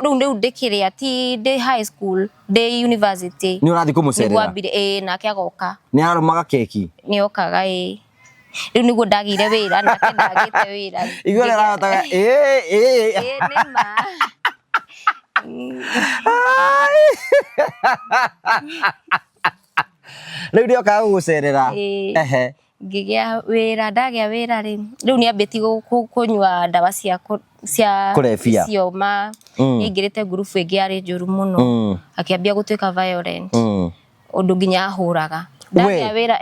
Riu ndikire ati ndi high school ndi university ni urathi kumucerera ni gwambire nake agoka ni arumaga keki ni okaga riu niguo ndagire wira nake ndagite wira igore rataga nima riu ndio kaga gucerera ehe ngigia wira ndagia wira riu ni ambiti kunywa ndawa cia kurefia cioma ingirite group ingi ari njuru muno akiambia gutuika violent undu nginya ahuraga ndagia wira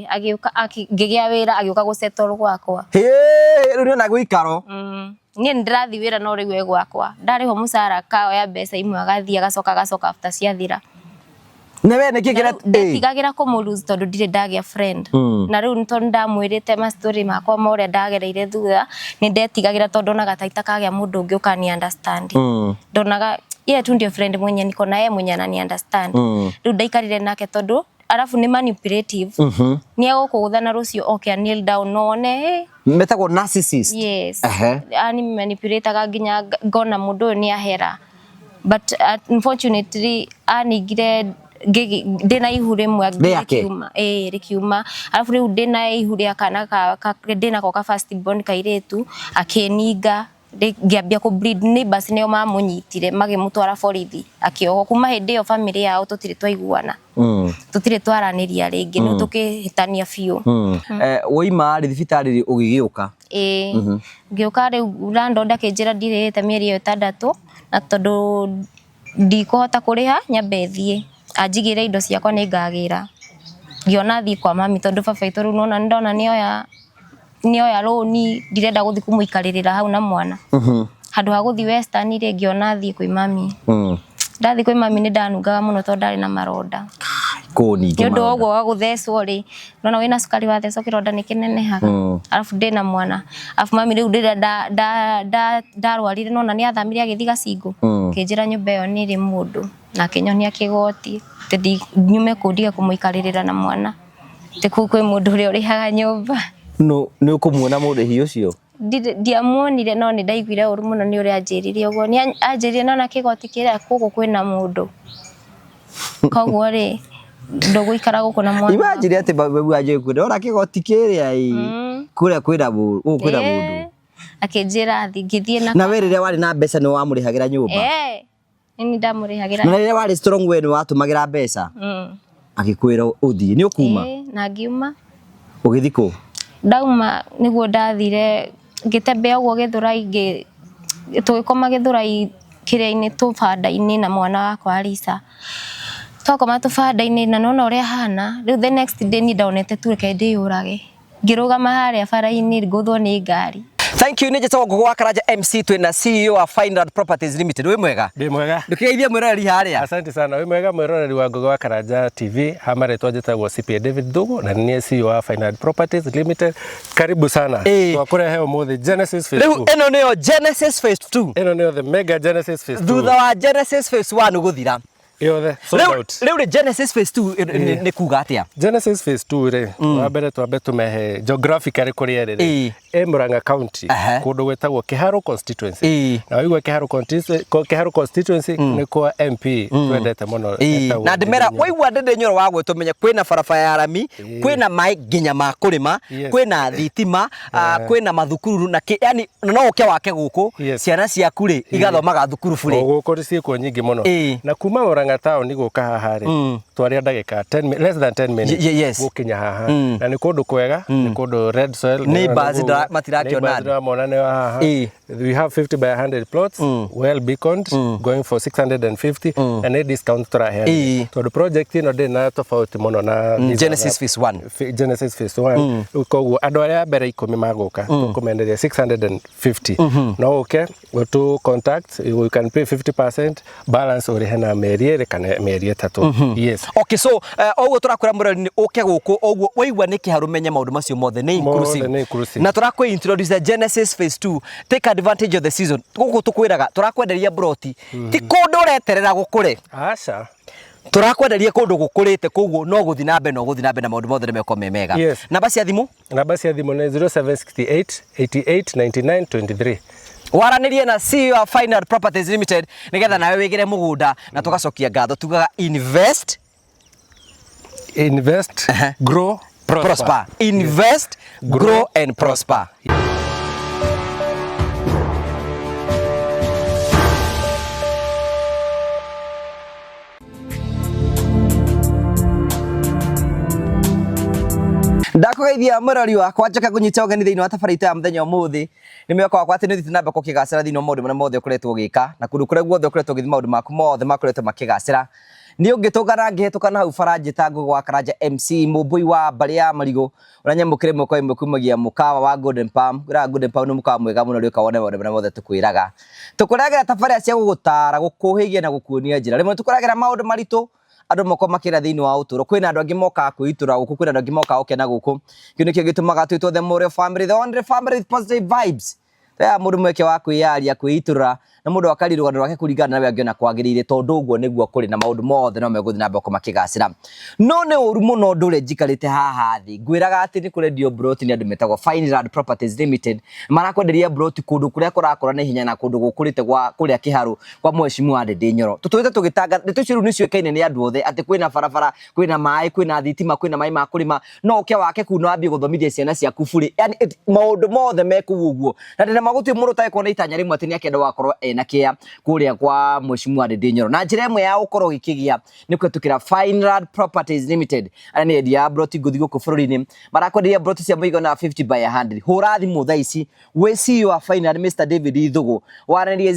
agiuka ngigia wira agiuka gusettle gwakwa riu ni na guikaro ni ndirathi wira no riu egwakwa ndariho mucara kao ya mbeca imwe agathia gacoka after ciathira newe ne kigera ndetigagira kumulose tondu ndire ndagia friend na riu ntondu ndamwirite ma story makwa more ndagereire thutha ni ndetigagira tondu naga taita kagia mundu ungi ukani understand ndonaga ye tu ndio friend mwenye niko na yeye mwenye anani understand riu ndaikarire nake tondu arafu ni manipulative ni agukugutha rucio okay kneel down none metagwo narcissist yes ani manipulate nginya ngona mundu ni ahera but unfortunately anigire ndina ihure mwe rikiuma rikiuma alafu riu ndina ihure akana ka ndina ko ka first born kairetu akeninga ngiambia ku bleed neighbors neo mamunyitire magimutwara borithi akioho kuma hindi yo family yao tutire twaiguana tutire twaraniria ringi no tukihitania biu woima ri thibitari ugigiuka ngiuka riu landlord akinjira ndirite mieri yo 6 na tondu ndikuhota kuriha nyambethie ajigire indo ciakwa ni ngagira ngiona thi kwa mami tondu baba itu nona ndona nioya roni ndirenda guthi kumuikaririra hau na mwana handu ha guthi western ri ngiona thi kwi mami ndathi kwi mami ni ndanungaga muno tondu ndari na maronda koni ndio dogo wa guthecwo ri nona wina sukari wa thecwo kironda ni kinenehaga alafu ndina mwana alafu mami riu ndira ndarwarire nona ni athamirie agithi Gacingu kinjira nyumba iyo ni ri mundu na kinyonia kigoti tedi nyume kudia kumuikaririra na mwana te kwi mundu uri urihaga nyumba no ni ukumuona mundu hi ucio ndiamuonire no ni ndaiguire uru muno ni uri anjiririe uguo ni anjiririe nona kigoti kira kuku kwina mundu koguo ri nduguikara guku na mwana imagine ati babu aje kwira kigoti kiria kuria kwira mundu akinjira ngithie na we riria wari na mbeca ni wamurihagira nyumba ni ndamurihagira na riria wari strong we ni watumagira mbeca agikwira uthii ni ukuma na ngiuma ugithiko ndauma niguo ndathire ngitembea uguo Githurai tugikoma Githurai kiria-ini tubanda-ini na mwana wakwa Alisa twakoma tubanda-ini na nona uria hana riu the next day ni ndaonete tureke ndiyurage ngirugama haria bara-ini nguthwo ni ngari. Thank you nijetago Ngugi wa Karanja MC twina CEO wa Fineland Properties Limited we mwega ndi mwega ndukigeithia mwiroreri haria asante sana we mwega mwiroreri wa Ngugi wa Karanja TV hamare twajetagwo CPA David Thugu na ni CEO wa Fineland Properties Limited karibu sana twakurehe umuthi Genesis Phase 2 eno niyo Genesis Phase 2 eno niyo the mega Genesis Phase 2 thutha wa Genesis Phase 1 guthira yothe sold out riu Genesis Phase 2 ni kuga atia Genesis Phase 2 ri wambere twambe tumehe geographically kuria ri Murang'a County kundu gwetagwo Kiharo constituency na wigwa Kiharo constituency ni kwa MP twendete muno na ndimera wigwa ndende nyoro wa gwetumenya kwina barabara ya rami kwina mai nginya ma kurima kwina thitima kwina mathukuru na yani no uke wake guku ciana ciaku ri igathomaga thukuru bure guku ciiko nyingi muno na kuma Murang'a town guka haha ri twaria ndagika 10 less than 10 minutes gukinya haha na ni kundu kwega ni kundu red soil neighbors matirakiona monane haha we have 50 by 100 plots well beaconed going for 650 and a discount trahe to the project ino de na tofauti muno na Genesis Phase 1 Genesis Phase 1 koguo andu aria mbere 10 maguka tukumenderia 650 no okay go to contact you can pay 50% balance ori hena meri kana meri 3 yes okay so oguo turakwira murori ni uke guku oguo waigwa ni kiharu menye maundu macio mothe ni inclusive na turakwe introduce Genesis Phase 2 take advantage of the season guku tukwiraga turakwenderia broti ti kundu ureterera gukure acha turakwenderia kundu gukurite koguo no guthi na mbe na maundu mothe meko memega namba cia thimu ni 0768 88 99 23 waranirie na CEO wa Fine Art Properties Limited nigetha nawe wigire mugunda na tugacokia ngatho tugaga invest grow prosper. Invest grow and prosper. Ndakugeithia murori wakwa njaka kunyita ũgeni thĩinĩ wa tabarĩra ya mũthenya ũmũthĩ nĩ mĩaka wakwa atĩ nĩ thiĩte na mbere kũkĩgacĩra thĩinĩ wa maũndũ marĩa mothe ũkoretwo ũgĩka na kũndũ kũrĩa guothe ũkoretwo ũgĩthiĩ maũndũ maku mothe makoretwo makĩgacĩra nĩ ũngĩtũngana ngĩhetũkana hau baranja ngũgũ wa Karanja MC mũmbui wa mbarĩ ya Marigũ ũrĩa nyamũkĩre mwako ĩmwe kumagia mũkawa wa Golden Palm Golden Palm nĩ mũkawa mwega mũno rĩũka wone maũndũ marĩa mothe tũkwĩraga tũkũragĩra tabarĩra cia gũgũtara gũkũhĩgia na gũkuonia njĩra rĩmwe tũkũragĩra maũndũ maritũ andũ moko makĩra thĩinĩ wa ũtũro kwĩna andũ angĩ moka kwĩitũra gũkũ kwĩna andũ angĩ moka gũkena gũkũ kĩu nĩkĩo gĩtũmaga twĩtwo the more family the only family with positive vibes ya mũndũ mweke wa kwĩyaria kwĩitũra na mũndũ akari rũgano rwake kũringana nawe angĩona kwagĩrĩire tondũ ũguo nĩguo kũrĩ na maũndũ mothe no megũthiĩ na mbere makĩgacĩra no nĩ ũru mũno ũndũ ũrĩa njikarĩte haha thĩ ngwĩraga atĩ nĩ kũrendio broti nĩ andũ metagwo Fine Art Properties Limited marakwenderia broti kũndũ kũrĩa kũrakora na hinya na kũndũ gũkũrĩte gwa kũrĩa Kĩharũ kwa Mheshimiwa Ndindi Nyoro tũtũĩte tũgĩtanga ndeto icio nĩ ciũĩkaine nĩ andũ othe atĩ kwĩna barabara kwĩna maĩ kwĩna thitima kwĩna maĩ ma kũrĩma no ũke wake kuno ambie gũthomithia ciana ciaku burĩ yani maũndũ mothe mekũu ũguo na ndĩna magũtue mũndũ taĩkuona itanya rĩmwe atĩ nĩ akĩenda wakorwo ena kĩa kũrĩa kwa Mheshimiwa Ndindi Nyoro na njĩra ĩmwe ya gũkorwo gĩkĩgĩa nĩ kũhetũkĩra Fine Art Properties Limited arĩa nĩ endia broti ngũthi gũkũ bũrũri-inĩ marakwenderia broti cia mũigana 50 by 100 hũra thimũ thaa ici wĩ CEO wa Fine Art Mr David Thugu waranĩrie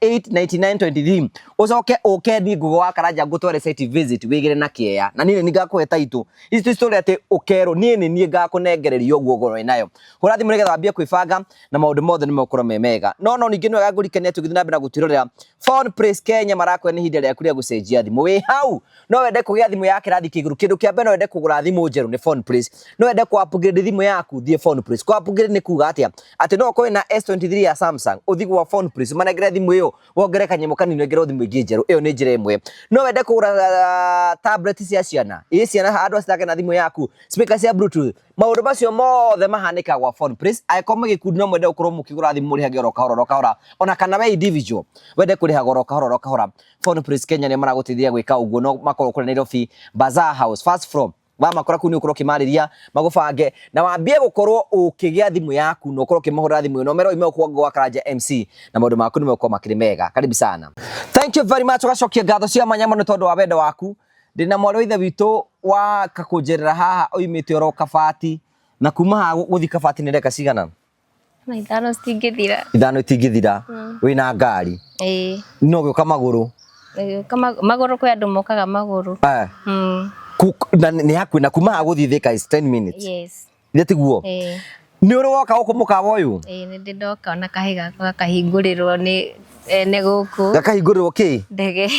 0768889923 ũcoke ũke ni ngũgũ wa Karanja ngũtware site visit wĩgĩre na kĩeya na niĩ ningakũhe taitũ ici tũstory atĩ ũkerwo niĩ nĩ ngakũnengereria ũguo ngoro nayo hũra thimũ nĩgetha wambie kwĩbanga na maũndũ mothe nĩ megũkorwo me mega no ningĩ nĩ wega ngũrikania tũgĩthiĩ na mbere na gũtirorera Phone Praise Kenya marakũhe nĩ ihinda rĩaku rĩa gũcenjia thimũ wĩ hau no wende kũgĩa thimũ ya kĩrathi kĩgũrũ kĩndũ kĩa mbere no wende kũgũra thimũ njerũ nĩ Phone Praise no wende ku-upgrade thimũ yaku thiĩ Phone Praise ku-upgrade nĩ kuga atĩ no ũkorwo na S23 ya Samsung ũthiĩ gwa Phone Praise manengere thimũ ĩyo wongere kanyamũ kanini ongererwo thimũ ĩngĩ njerũ ĩyo nĩ njĩra ĩmwe no wende kũgũra tablet cia ciana ciana handũ acitake na thimũ yaku speaker cia Bluetooth maũndũ macio mothe mahanĩka gwa Phone Praise angĩkorwo mũgĩkundi no mwende gũkorwo mũkĩgũra thimũ mũrĩhage oro kahora ona kana we individual wende kũrĩhaga oro kahora Phone Praise Kenya nĩ maragũteithia gwĩka ũguo no makorwo kũrĩ Nairobi Bazaar House first floor makora kuni ukorwo kimarĩria magũbange na wambie gũkorwo ũkĩgĩa thimũ yaku no ũkorwo kĩmahũra thimũ ĩno nomero ime ũkwo gwa Karanja MC na maũndũ maku nĩ megũkorwo makĩrĩ mega karibu sana thank you very much ũgacokia ngatho cia manya mũno tondũ wa wendo waku ndĩna mwarĩ wa ithe witũ wa kakũnjerera haha oimĩte oro Kabati na kuma haha gũthiĩ Kabati nĩ ndeka cigana na ithano itingĩthira wĩna ngari no gĩũka magũrũ magũrũ kwĩ andũ mokaga magũrũ nĩ hakuhĩ na kuma haha gũthiĩ Thika is 10 minutes yes nĩ tiguo nĩ ũrĩ woka gũkũ mũkawa ũyũ nĩ ndĩ ndoka na kahĩ gakahingũrĩrwo nĩ ene gũkũ gakahingũrĩrwo kĩ ndege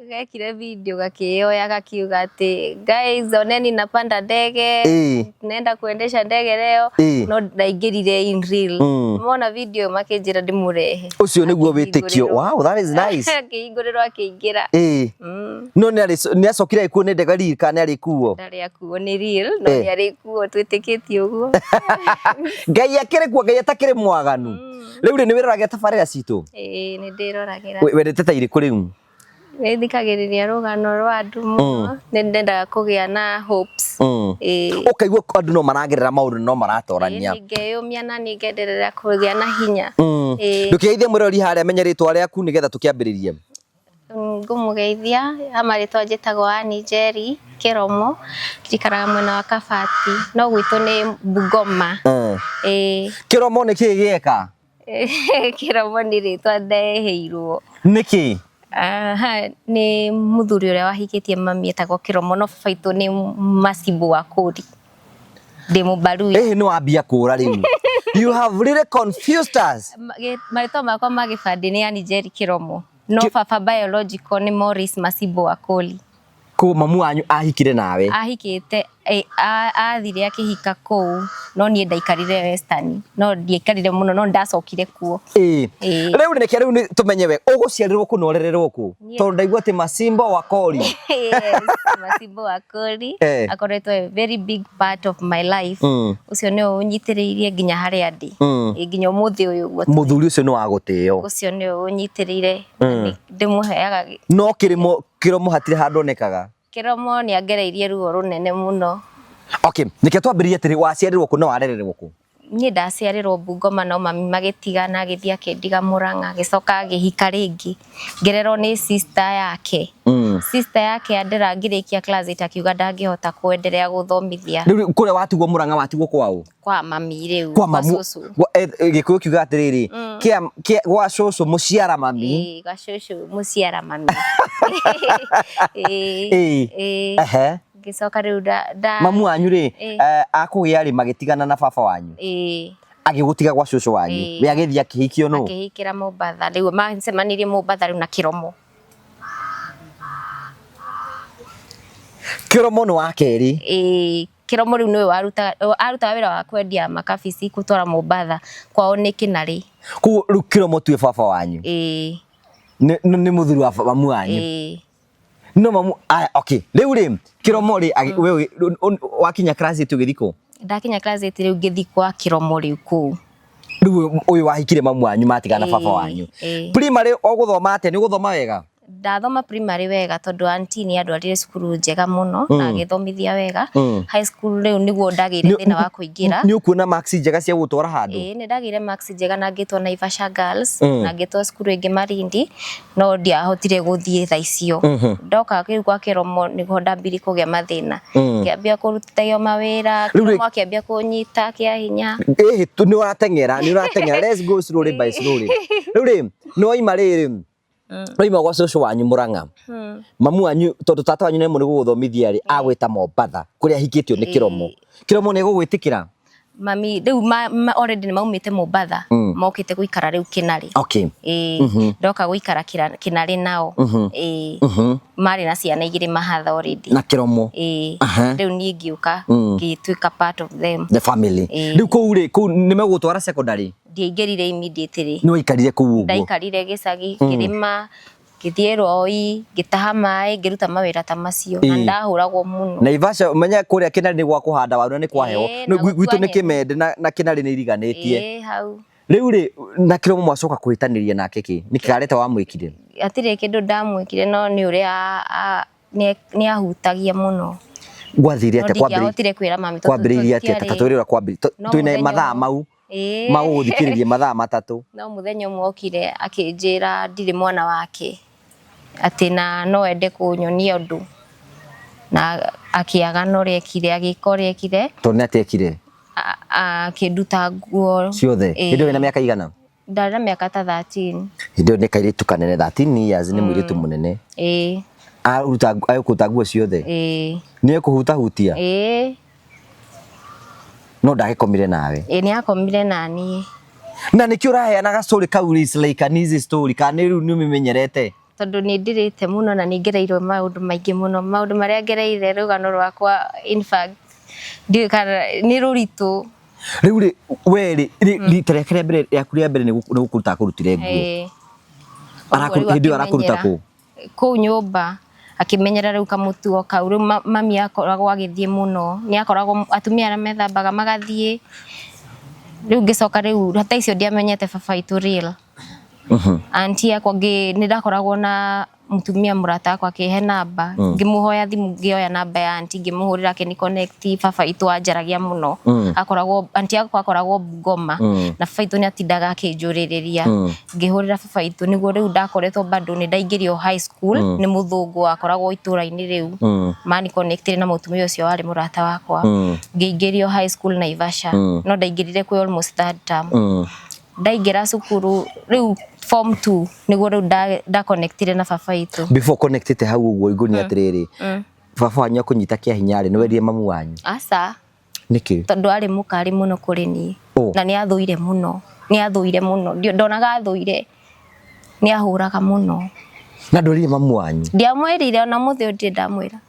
gekire video gakĩoya gakiuga atĩ guys oneni napanda ndege naenda kuendesha ndege leo no ndaingĩrire in real mona video makĩnjĩra ndĩmũrehe ũcio nĩguo wĩtĩkio wow that is nice akĩhingũrĩrwo akĩingĩra no nĩ acokire ikuo nĩ ndege real kana nĩ arĩkuo ndarĩ akuo nĩ real no nĩ arĩkuo twĩtĩkĩtie ũguo Ngai akĩrĩ kuo Ngai atakĩrĩ mwaganu rĩu nĩ wĩroragia tabarĩra citũ nĩ ndĩroragĩra wendete ta irĩkũ rĩu nĩthikagĩrĩria rũgano rwa andũ mũno nĩ ndendaga kũgĩa na hopes ũkaigua andũ no maragerera maũndũ no maratorania ngeyũmia na nĩngenderera kũgĩa na hinya ndũkĩgeithie mũrori harĩa menye rĩtwa rĩaku nĩgetha tũkĩambĩrĩrie ngũmũgeithia amarĩtwa njĩtagwo Annie Njeri Kĩromo njikaraga mwena wa Kabati no gwitũ nĩ Bungoma Kĩromo nĩ kĩĩ gĩeka Kĩromo nĩ rĩtwa ndeheirwo nĩkĩ nĩ mũthuri ũrĩa wahikĩtie mami etagwo Kĩromo no baba witũ nĩ Macimbu wa Kũri ndĩ Mũmbaruya nĩ wambia kũra rĩu you have really confused us marĩtwa makwa ma gĩbandĩ nĩ Annie Njeri Kĩromo no baba biological nĩ Morris Macimbu wa Kũri kũ mamu wanyu ahikire nawe ahikĩte athire akihika kou no nie ndaikarire Western no ndiaikarire muno no ndacokire kuo riu neke riu tumenyewe uguciarirwo ku no rererwo ku tondu ndaigua ati Masimbo wa Kori yes Masimbo wa Kori akoretwo a very big part of my life ucio ni unyitiriirie nginya haria ndi nginya umuthi uyu guo muthuri ucio ni wa guteo ucio ni unyitiriire ndimuheaga no kiromo hatire handu onekaga Kiromo ni agereirie ruo runene muno. Okay, nike twambiririe atiri waciarirwo ku no warererwo ku? Ni ndaciarirwo Bungoma no mami magitigana agithia akendiga Murang'a gicoka agihika ringi ngererwo ni sister yake. Sister yake andira ngirikia class itakiuga ndangihota kuendelea guthomithia. Riu kure watigwo Murang'a watigwo kwao? Kwa mami riu kwa cucu. Gikuyu kiuga atiriri kia gwa cucu muciara mami. Gwa cucu muciara mami. Gicoka riu mamu wanyu ri akugia ri magitigana na baba wanyu agigutiga gwa cucu wanyu we agithia kihikio no akihikira Mombatha riu macemanirie Mombatha riu na Kiromo no wakeri Kiromo riu niwe aruta wira wa kwendia makabici gutwara Mombatha kwao ni Kinari ku riu Kiromo tuwe baba wanyu ni muthuri wa mamu wanyu no mamu okay riu ri Kiromo ri wewe wakinya class itu githiko ndakinya class itu riu ngithikwa Kiromo riu ku riu uyu wahikire mamu wanyu matigana baba wanyu primary oguthoma ate ni guthoma wega ndathoma primary wega tondu auntie ni andwarire cukuru njega muno na agithomithia wega high school riu niguo ndagire thina wa kuingira ni ukuona marks njega cia gutwara handu ni ndagire marks njega na ngitwa Naivasha Girls na ngitwa cukuru ingi Marindi no ndiahotire guthie tha icio ndoka kiru kwa Kiromo niguo ndambiri kugia mathina kiambia kurutithio mawira Kiromo akiambia kunyita kia hinya tu ni uratengera let's go slowly by slowly riu no ima riri Roima gwa cucu wanyu Murang'a mamu wanyu tondu tata wanyu ni guthomithia ri agwita Mombatha kuria hikitio ni Kiromo ni gugwitikira mami riu already ni maumite Mombatha mokite guikara riu Kinari okay ndoka guikara Kinari nao mari na ciana igiri mahatha already na Kiromo riu ni ngiuka ngituika part of them the family riu ku ni megutwara secondary ndiaingirire immediately no ikarire ku uguo ndaikarire gicagi kirima githie roi gitaha mai ngiruta mawira ta macio na ndahuragwo muno Naivasha menya kuria Kinari ni gwa kuhanda waru ni kwa heho no gwitu ni Kimende na Kinari ni iriganitie hau riu ri na Kiromo mwacoka kuhitaniria nake ki nikigarete wa mwikire atire kindu ndamwikire no ni uria ni ahutagia muno gwathire ate kwambiriria ate tatwirira kwambiriria twina mathaa mau maguthikiririe mathaa matatu no muthenya mwokire akinjira ndire mwana wake ati na no ende kunyonia undu na akiaga no rekire agikorekire to ni atekire akinduta nguo ciothe ndio ina miaka igana ndara miaka ta 13 ndio ni kairitu kanene 13 years ni mwiritu munene aruta ayukuta nguo ciothe ni ekuhuta hutia no ndagikomire nawe ni akomire nani na nikio raheanaga story kau is like an easy story kana riu ni umimenyerete tondu ni ndirite muno na ningereirwo maundu maingi muno maundu maria ngereire rugano rwakwa in fact ni ruritu riu ri weri riterekere mbere ya kuria mbere ni gukuruta kurutire nguo ndio arakuruta ku nyumba akimenyera riu kamutuo kau riu mami akoragwo agithie muno ni akoragwo atumia na methambaga magathie riu ngicoka riu hata icio ndiamenyete baba itu real auntie akwa ni ndakoragwo na mutumia murata akwa akihe namba ngimuhoya thimu ngioya namba ya auntie ngimuhurira akini connect baba itu anjaragia muno akoragwo auntie akwa akoragwo Bungoma na baba itu ni atindaga akinjuririria ngihurira baba itu niguo riu ndakoretwo bado ni ndaingirio high school ni muthungu akoragwo itura-ini riu mani connected na mutumia ucio wari murata wakwa ngeingirio high school Naivasha no ndaingirire kwi almost third term ndaingira cukuru riu form 2 niguo riu nda connected na baba itu before connected hau uguo iguni atiriri baba wanyu kunyita kia hinyari ni wendie mamu wanyu asa niki tondu ari mukari muno kuri ni na ni athuire muno ndonaga athuire ni ahuraga muno na ndorire mamu wanyu ndiamwirire ona muthio ndi ndamwira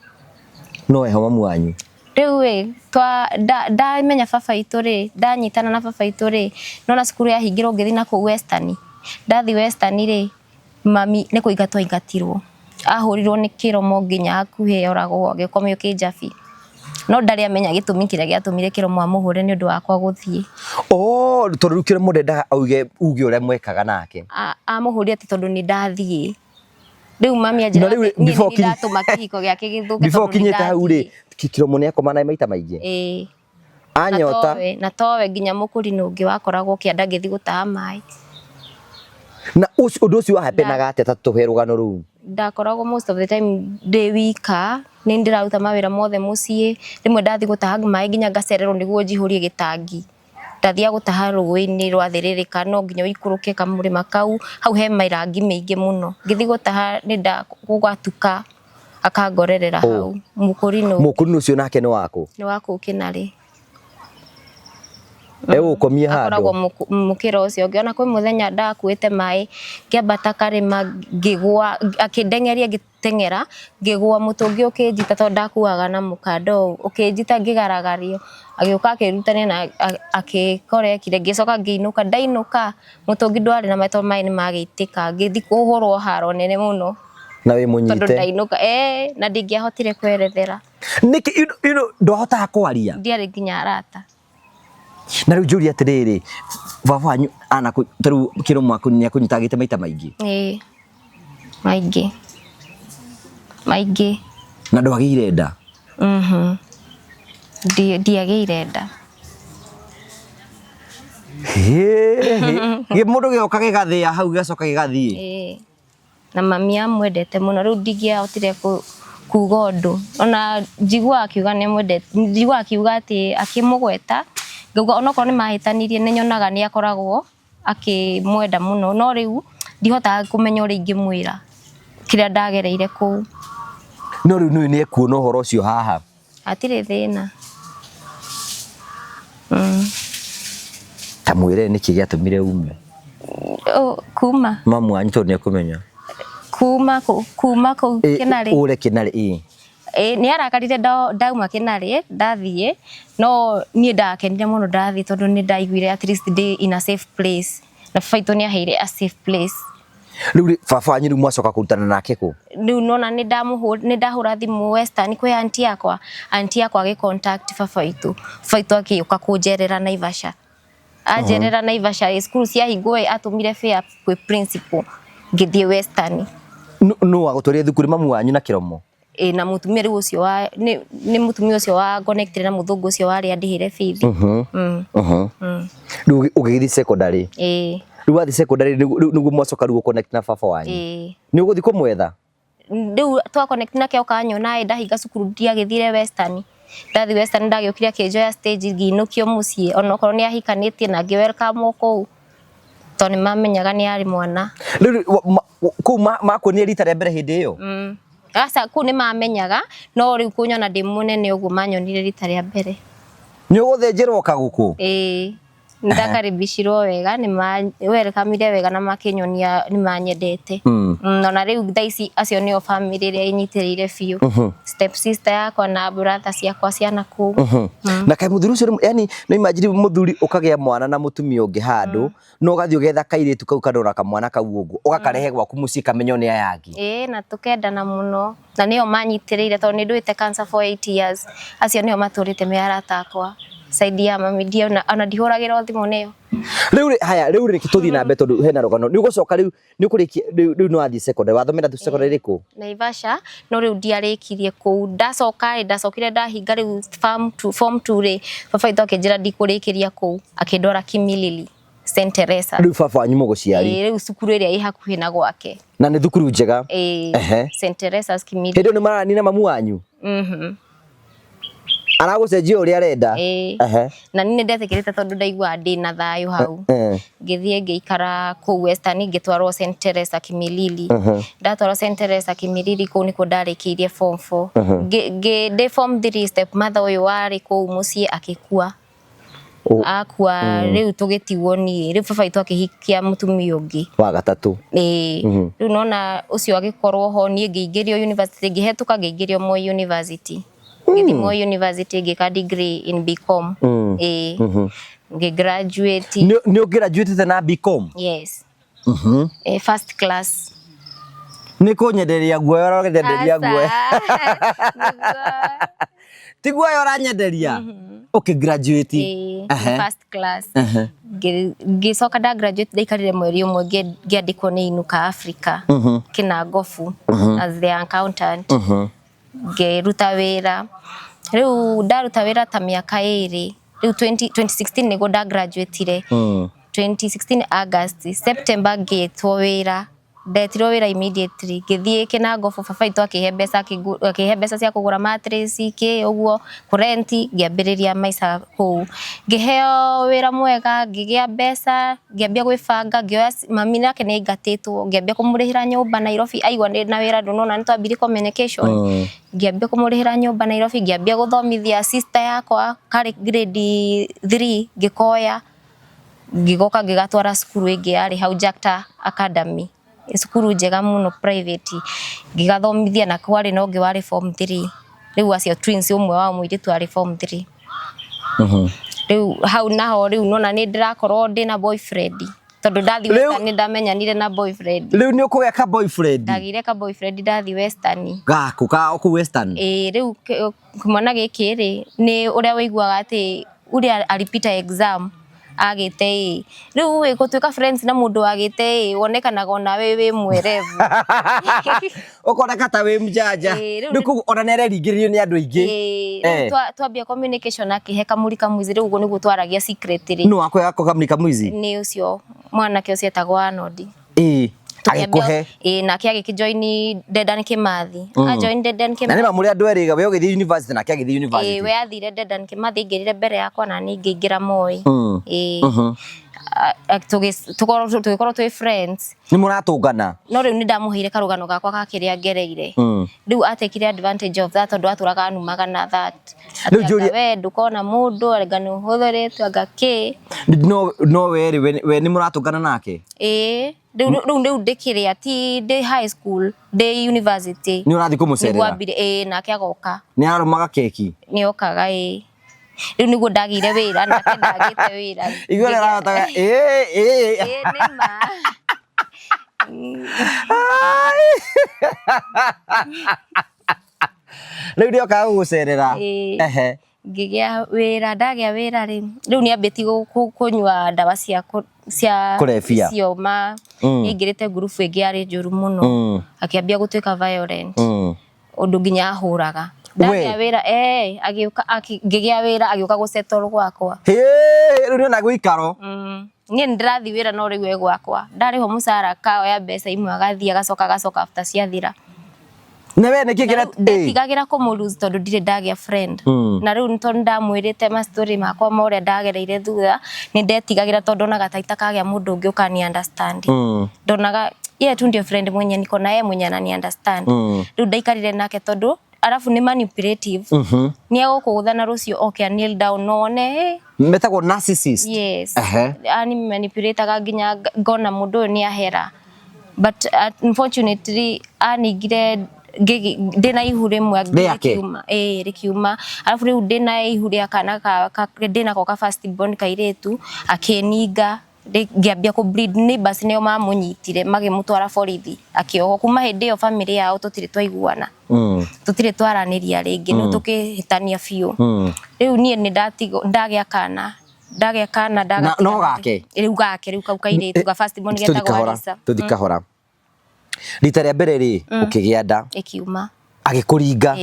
no eho mamu wanyu riu we da menya baba itu ri ndanyitana na baba itu ri nona cukuru ya hingirwo ngithi na ku Western ndathi Western ri mami ni kuingatwa ingatirwo ahurirwo ni kiromo nginya akuhe oragwo agikomio kinjabi no ndari amenya gitumi kiria giatumire kiromo amuhure ni undu wakwa guthie tondu kiromo ndendaga auge uge uria mwekaga nake amuhuria ati tondu ni ndathie riu mami anjira ni ndatuma kihiko giake githuke before kinyete hau ri kiromo ni akomana maita maingi anyota na towe nginya mukuri nungi wakoragwo kianda ngithi gutaha mai na undu ucio wahepenaga atia tuhe rugano ru ndakoragwo most of the time ndi wika ni ndiraruta mawira mothe mucii rimwe ndathi gutaha mai nginya ngacererwo niguo njihurie gitangi ndathia gutaha rũĩ-inĩ rwathiririka no nginya uikuruke kamurima kau hau he mairangi maingi muno ngithi gutaha ni ndagugatuka akangorerera hau mukuri ucio nake ni wako kinari ukomia handu akoragwo mukira ucio ngiona kwi muthenya ndakuite mai ngiambata karima ngigwa akindengeria ngitengera ngigwa mutungi ukinjita tondu ndakuaga na mukando ukinjita ngigaragario agiuka akirutania na akikorekire ngicoka ngiinuka ndainuka mutungi ndwari na maito mai ni magiitika ngithi kuhurwo haro nene muno na we munyite tondu ndainuka na ndingiahotire kwerethera niki ndohota kwaria ndiari nginya arata na riu njuri atiriri baba wanyu ana taru kiromo akunya kunyitagite maita maingi maingi na ndwagire nda ndiagire nda mundu gioka gigathia hau gacoka gigathie na mami amwendete muno riu ndingiahotire kuga undu ona njigua akiuga ni mwendete njigua akiuga ati akimugweta ngauga onokorwo ni mahitanirie ni nyonaga ni akoragwo akimwenda muno no riu ndihotaga kumenya uri ingimwira kiria ndagereire ku no riu ni ekuona uhoro ucio haha atire thina tamwire niki giatumire ume kuma mamu wanyu tondu ni akumenya kuma ku kinari ure kinari ni arakarire ndauma kinari ndathie no nie ndakenire muno ndathie tondu ni ndaiguire at least day in a safe place na baba ni aheire a safe place riu baba wanyu mwacoka kurutana nake ku riu nona ni ndahura thimu Western kwi auntie yakwa agi contact baba itu akiuka kunjerera Naivasha ajerera Naivasha school cia hingwe atumire fare kwi principal ngithie Western no agutwaria thukuru mamu wanyu na kiromo na mutumia riu ucio wa ni mutumia ucio wa connected na muthungu ucio wari andihire feed riu ugithi secondary riu wathi secondary niguo mwacoka riu connect na baba wanyu ni uguthi kumwetha riu twa connect nake ukanyona ndahinga cukuru ndiagithire Western ndathi Western ndagiukire kinjoya stage nginukio mucii onokorwo ni ahikanitie na ngi welcome oko toni mamenyaga ni ari mwana riu ku makuonia rita rĩa mbere hindi iyo asa ku ni mamenyaga no riu kunyona ndi munene uguo manyonire rita rĩa mbere ni uguthenjerwo kaguku ndakaribishirwo wega ni welcome wega na makinyonia ni manyendete na riu thaici acio nio family ria inyitirire biu step sister yakwa na brother ciakwa ciana ku na kai muthuri ucio yani no imagine muthuri ukagia mwana na mutumia ungi handu no gathi ugetha kairitu kau kadora kamwana kau uguo ugakarehe gwaku mucii kamenyo ni ayangi na tukendana muno na nio manyitirire tondu nduite cancer for 8 years acio nio maturite me arata akwa saidi ya mami ndio ona ndihuragira thimu neo riu riki tuthi na mbeto hena rugano ni ugucoka riu ni ukurikia riu no athi secondary wathomera secondary ku Naivasha no riu ndiarikirie ku ndacokire ndahinga riu form 2 ri baba itu akinjira ndikurikiria ku akindora Kimilili St Teresa riu baba wanyu muguciari riu cukuru iria i hakuhi na gwake na ni thukuru njega St Teresa Kimilili hindu ni marani na mamu wanyu aragucenjia uria arenda na nini ndetikirite tondu ndaigua ndi na thayu hau ngithie ngiikara ku Western ngitwarwo St Teresa Kimilili ndatwarwo St Teresa Kimilili ku niko ndarikiirie form 4 ndi form 3 step mother uyu wari ku mucii akikua akua riu tugitiwo ni riu baba itu akihikia mutumia ungi wa gatatu riu nona ucio agikorwo ho ni ngiingirio university ngihetuka ngiingirio Moi University Githimo University ngika degree in BCom. Graduate. Ni graduate na BCom? Yes. First class. Ni kunyenderia guoya uranyenderia guoya. Ti guoya uranyenderia. Okay, graduate. First class. Gicoka da graduate ndaikarire mweri umwe ngiandikwo ni Inuka Africa Kinangofu as the accountant. Ngiruta wira. Riu ndaruta wira ta miaka 2. Riu 2016 nigo nda graduate 2016 August. September ngitwo wira. Ndetirwo wira immediately ngithie Kinangofu baba itu akihe mbeca cia kugura mattress ki uguo kurenti ngiambiriria maica kuu. Ngiheo wira mwega ngigia mbeca ngiambia gwibanga ngioya mami nake ni ngatitwo ngiambia kumurihira nyumba Nairobi aigwa na wira ndunona nitwambire communication ngiambia kumurihira nyumba Nairobi ngiambia guthomithia sister yakwa kari grade 3 ngikoya ngigoka ngigatwara cukuru ingi yari hau Jakta Academy cukuru njega muno private ngigathomithia na kwari no ngi wari form 3 riu acio twins umwe wa muiritu ari form 3 riu hau naho riu nona ni ndirakorwo ndina boyfriend tondu ndathi Western ndamenyanire na boyfriend riu ni ukugea ka boyfriend ndagire ka boyfriend ndathi Western gaku ka oku Western riu kumana giki ri ni uria wiguaga ati uria aripita exam agite riu we gutwika friends na mundu agite wonekanaga na wewe mwerevu ukoneka ta we mjanja riu ona nere ringiririo ni andu aingi twambia communication akihe kamuri kamwizi riu ugo niguo twaragia secret ri no akwe yako kamuri kamwizi ni ucio mwanake ucio etagwo Arnold agikuhe nake agikijoin Dedan Kimathi ajoin Dedan Kimathi na ni mamuri andu eriga we ugithi university nake agithi university we athire Dedan Kimathi ngirire mbere yakwa na ni ngiingira Moi tugikorwo twi friends ni muratungana no riu ni ndamuheire karugano gakwa ka kiria ngereire riu atekire advantage of that tondu aturaga anumaga na that riu we ndukona mundu arigani huthuritwe agaki no we ni muratungana nake riu ndikire ati ndi high school ndi university ni urathi kumucerera niguambire nake agoka ni arumaga keki ni okaga riu niguo ndagire wira nake ndagite wira igore rataga nima riu ndio ka gucerera ngigia wira ndagia wira riu ni ambiti kunywa ndawa cia kurefia cioma ingirite group ingi ari njuru muno akiambia gutwika violent undu nginya ahuraga ndagia wira agiuka ngigia wira agiuka gusettle gwakwa riu na guikaro ni ndirathi wira no riu egwakwa ndariho mucara kao ya mbeca imwe agathia gacoka after ciathira na we niki kira ndetigagira kumulose tondu ndire ndagia friend na riu ntondu ndamwirite ma story makwa moria ndagereire thutha ni ndetigagira tondu naga taita kagia mundu ungi ukani understand ndonaga ye tu ndio friend mwenye niko na yeye mwenye anani understand riu ndaikarire nake tondu arafu ni manipulative ni agukugutha rucio okay kneel down none metagwo narcissist yes ani manipulataga nginya ngona mundu ni ahera but unfortunately anigire ndina ihu rimwe rikiuma arafu riu ndina ihu ria kana ndina ko ka first born kairitu akininga ngiambia ku bleed neighbors nio mamunyitire magimutwara borithi akioho kuma hindi yo family yao tutire twaiguana tutire twaraniria ringi no tukihitania biu riu nie ni ndagia kana no gake riu kau kairitu ga first born getagwa Lisa tuthikahora rita ria mbere ri ukigia nda ikiuma agikuringa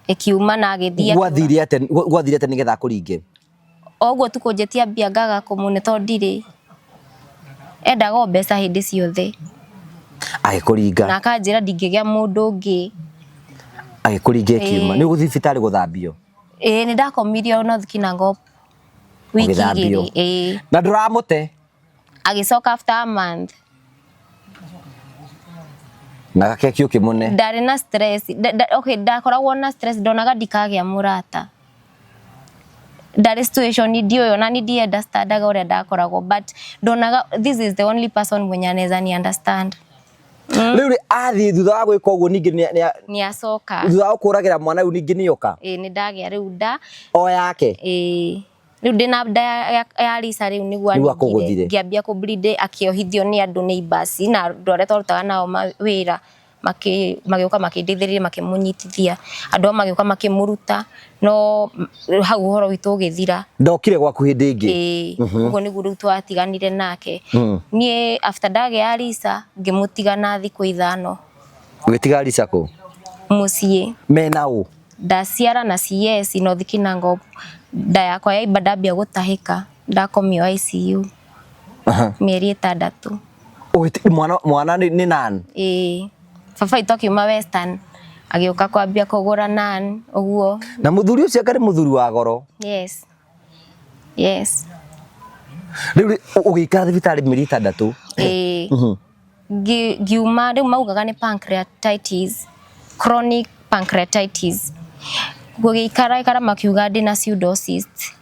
ikiuma na agithia gwathire ate nigetha kuringe oguo tukunjetia mbia ngaga kumune tondire endaga mbeca hindi ciothe agikuringa na akanjira ndingigia mundu ungi agikuringa ikiuma ni guthi thibitari guthambio ni ndakomirio North Kinangofu wiki igiri na nduramute agicoka after a month na gakeki ukimune ndari na stress okay ndakoragwo na stress ndonaga ndikagia murata that situation ndio yo na ndio understandaga uria ndakoragwo but ndonaga this is the only person mwenye anaweza ni understand Riu athi thutha wa gwika uguo ningi ni acoka thutha wa kuragira mwana riu ningi ni oka ni ndagia riu nda o yake riu ndina nda ya Lisa riu niguo ngiambia ku bleed akiohithio ni andu neighbors na ndore twarutaga nao wira magioka makindithiriria makimunyitithia andu magioka makimuruta no hau horo witu ugithira ndokire gwaku hindi ingi uguo niguo riu twatiganire nake nie after ndage ya Lisa ngimutigana thiku 5 ugitiga Lisa ku mucie mena u ndaciara na CS North Kinango nda yakwa ya iba ndambia gutahika ndakomio ICU mieri 6 mwana ni nani baba itu akiuma Western agioka kwambia kugura nan uguo na muthuri ucio akari muthuri wa goro yes riu ugikara thibitari mieri 6 ngiuma riu maugaga ni pancreatitis chronic pancreatitis gugikara makiuga ndina pseudocyst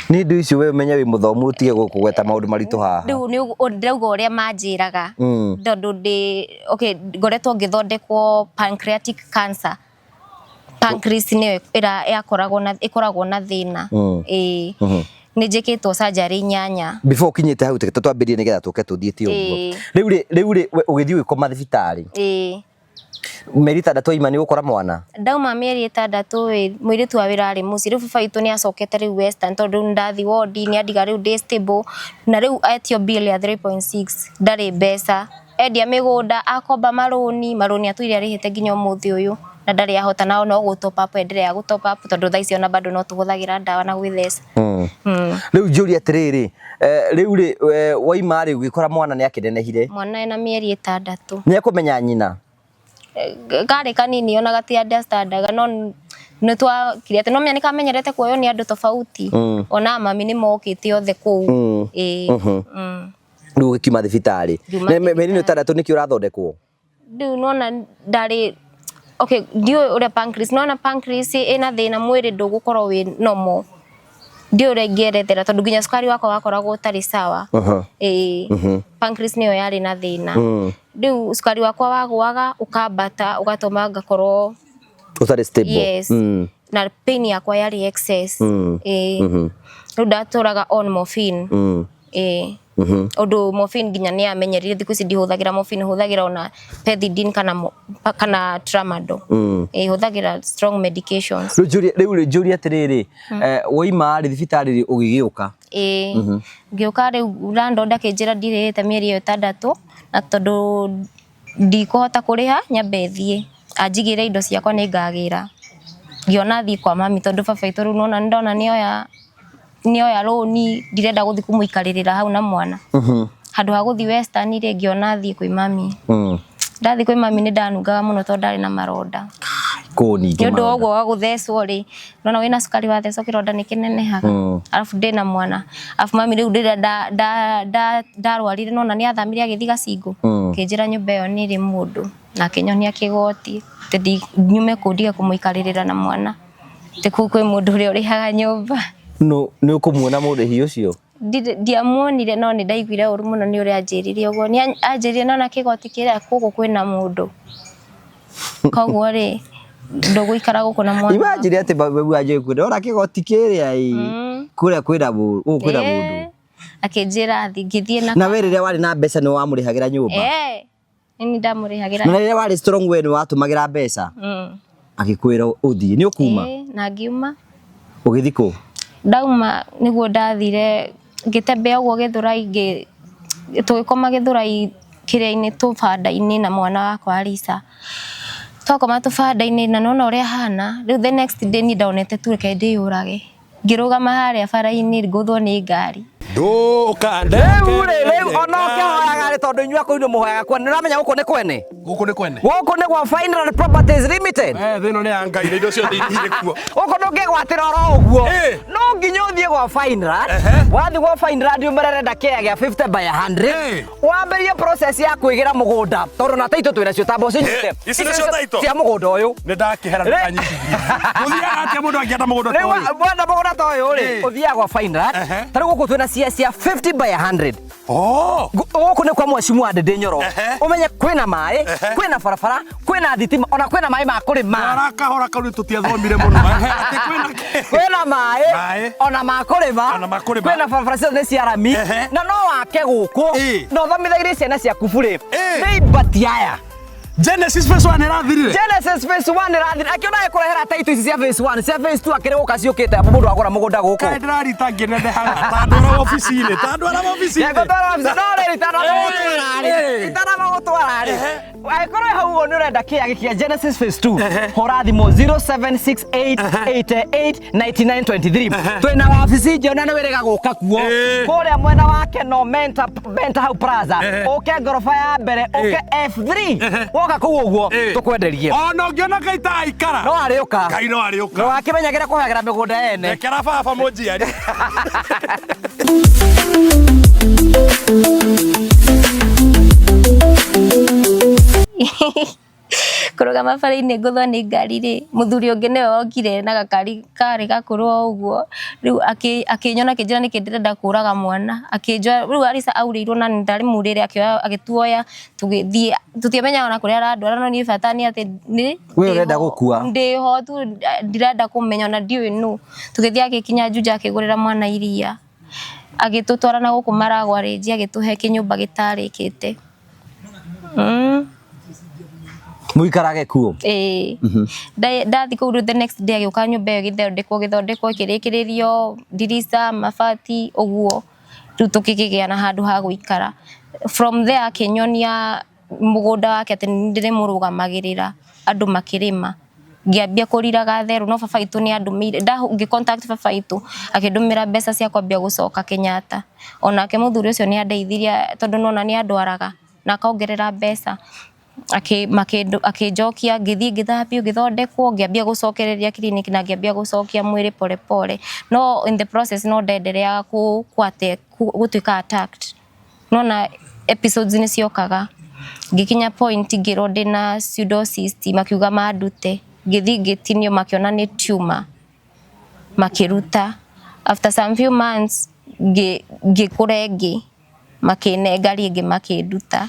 ni ndu icio we umenya wi muthomu utige gukugweta maundu maritu haha riu ni ndauga uria manjiraga tondu ngoretwo ngithondekwo pancreatic cancer pancreas ni ikoragwo na thina ni njikitwo surgery 8 before kinyite hau teke twambirie nigetha tuke tuthiete uguo riu ugithii wikoma thibitari mieri 6 ima ni gukora mwana ndauma mieri 6 mwiritu wa wira ari muci riu baba itu ni acokete riu Western tondu ndathi ward ni andiga riu day stable na riu etio bill ya 3.6 ndari mbeca endia migunda akomba maroni atuire arihite nginya umuthi uyu na ndari ahota nao no gutop up endelea gutop up tondu thaisi ona bado no tuhuthagira ndawa na gwithesa riu njuri atiriri riu waima riu gikora mwana ni akinenehire mwana ena mieri 6 ni akumenya nyina gari kanini ona gati understandaga no nitwa kiriate no menya nikamenyerete kuoyo ni andu tofauti ona mami ni mokite othe kuu riu gikima thibitari meri ni 6 niki urathondekwo riu nona ndari ndio ure pancreas nona pancreas ina thina mwiri ndugukorwo wi normal ndio ure ngerethera tondu nginya sukari wako wakoragwo utari sawa pancreas niyo yari na thina riu sukari wakwa wagwaga ukambata ugatoma ngakorwo utari stable yes na pain yakwa yari excess riu ndaturaga on morphine Odo morphine nginya ni amenyerire thiku ici ndihuthagira morphine huthagira ona pethidine kana tramadol huthagira strong medications riu njuri atiriri waima ri thibitari ugigiuka ngiuka riu rando ndakinjira ndirite mieri 6 na tondu ndikuhota kuriha nyambe thie anjigire indo ciakwa ni ngagira ngiona thie kwa mami tondu baba itu riu nona ndona nioya roni ndirenda guthi kumuikaririra hau na mwana handu ha guthi Western ri ngiona thie kwi mami ndathi kwi mami ni ndanungaga muno tondu ndari na maronda koni ndu ogwo wa guthecwo ri nona wina sukari wa thecwo kironda ni kinenehaga alafu ndina mwana alafu mami riu ndira ndarwarire nona ni athamire agithi Gacingu kinjira nyumba iyo ni ri mundu na kinyonia kigoti tindi nyume kundiga kumuikaririra na mwana tiku kwi mundu uri urihaga nyumba no ni ukumuona murehi ucio ndiamuonire no ni ndaiguire uru muno ni uri anjiririe uguo ni anjiririe nona kigoti kiria kugu kwina mundu koguo ri nduguikara guku na mwana imagine ati babu aje kwira ora kigoti kiria kuria kwira mundu akinjira ngithie na we riria wari na mbeca ni wamurihagira nyumba ni ndamurihagira na riria wari strong we ni watumagira mbeca agikwira uthii ni ukuma na ngiuma ugithiko ndauma niguo ndathire ngitembea uguo Githurai tugikoma Githurai kiria-ini tubanda-ini na mwana wakwa Lisa twakoma tubanda-ini na nona uria hana riu the next day ni ndaonete tu reke ndiyurage ngirugama haria bara-ini nguthwo ni ngari riu onoke hoyaga ri tondu inyua kuu ni muhoyaga kwene ni uramenya guku ni kwene Guku ni kwene. Guku ni gwa Final Properties Limited. Thino ni anga ile indo cio thiri kuo. Guku ndungigwatira oro uguo. No nginya uthie gwa Final. Wathi gwa Final ndio merenda kia gya 50 by 100. Wamberie process ya kuigira mugunda. Tondu na taito twina cio tambo cinyite. Ici ni cio taito. Cia mugunda uyu. Ni ndakihera ndanyiti. Muthiaga atia mundu angienda mugunda ta uyu. Bwana mugunda ta uyu ri. Uthia gwa Final. Tari guku twina cia 50 by 100. Guku ni kwa mwashimu wa Ndindi Nyoro. Umenye kwina mai, kwina barabara, kwina thitima, ona kwina mai ma kurima. Arakahora kauri tutiathomire muno. Ati kwina mai, ona ma kurima. Kwina barabara cio ni cia rami. Na no wake guku. No thomithagirie ciana ciaku bure. Ni batiaya. Genesis phase 1 irathirire. Genesis phase 1 irathirire. Akiona ekurehera taito ici cia phase 1, cia phase 2 akire guka ciukite mundu agura mugunda guku. Kai ndirarita ngenende haga. Tandora office-ini, tandora office-ini. Yego tandora office. No ri tandora office. Itara magutwara ri. Aikoro hau ni urenda kia gikia Genesis phase 2. Hora thimo 0768889923. Twina office jona na wirega guka kuo. Kuria mwena wake no Benta Hau Plaza. Oke gorofa ya mbere, oke F3. Woka kuo uguo tukwenderie. Ona ngiona kaita aikara. No ariuka. Kai no ariuka. No akimenyagira kuhagira migunda ene. Ekera baba mojiari. Kurugama bara-ini nguthwo ni ngari ri muthuri ungi niwe wokire na gakari kari gakuru uguo riu akinyona kinjira niki ndirenda kuraga mwana akinjwa riu Alisa auriirwo na ndari murire akioya agituoya tugithie tutiamenyaga ona kuria aradwara no ni bata ni ati ni we urenda gukua ndiho tu ndirenda kumenya na ndiwe no tugithie agikinya Juja akigurira mwana iria agitutwara na guku Maragwa Range agituhe kinyumba gitarikite muikarage kuo ndathi kuu the next day agiuka nyumba iyo githondekwo kirikiririo dirisa mabati uguo riu tukigigia na handu ha guikara from there akinyonia mugunda wake ati ndire murugamagirira andu makirima ngiambia kuriraga theru no baba itu ni andumire ngi contact baba itu akindumira mbeca cia kwambia gucoka Kenyatta onake muthuri ucio ni andeithiria tondu nona ni andwaraga na akaongerera mbeca akijokia ngithii ngithambio ngithondekwo ngiambia gucokereria clinic na ngiambia gucokia mwiri pole pole no in the process no ndenderea gutuika attacked nona episodes ni ciokaga ngikinya point ngiro ndina pseudocyst makiuga mandute ngithii ngitinio makiona ni tumor makiruta after some few months ngikurengi makinenga ringi makinduta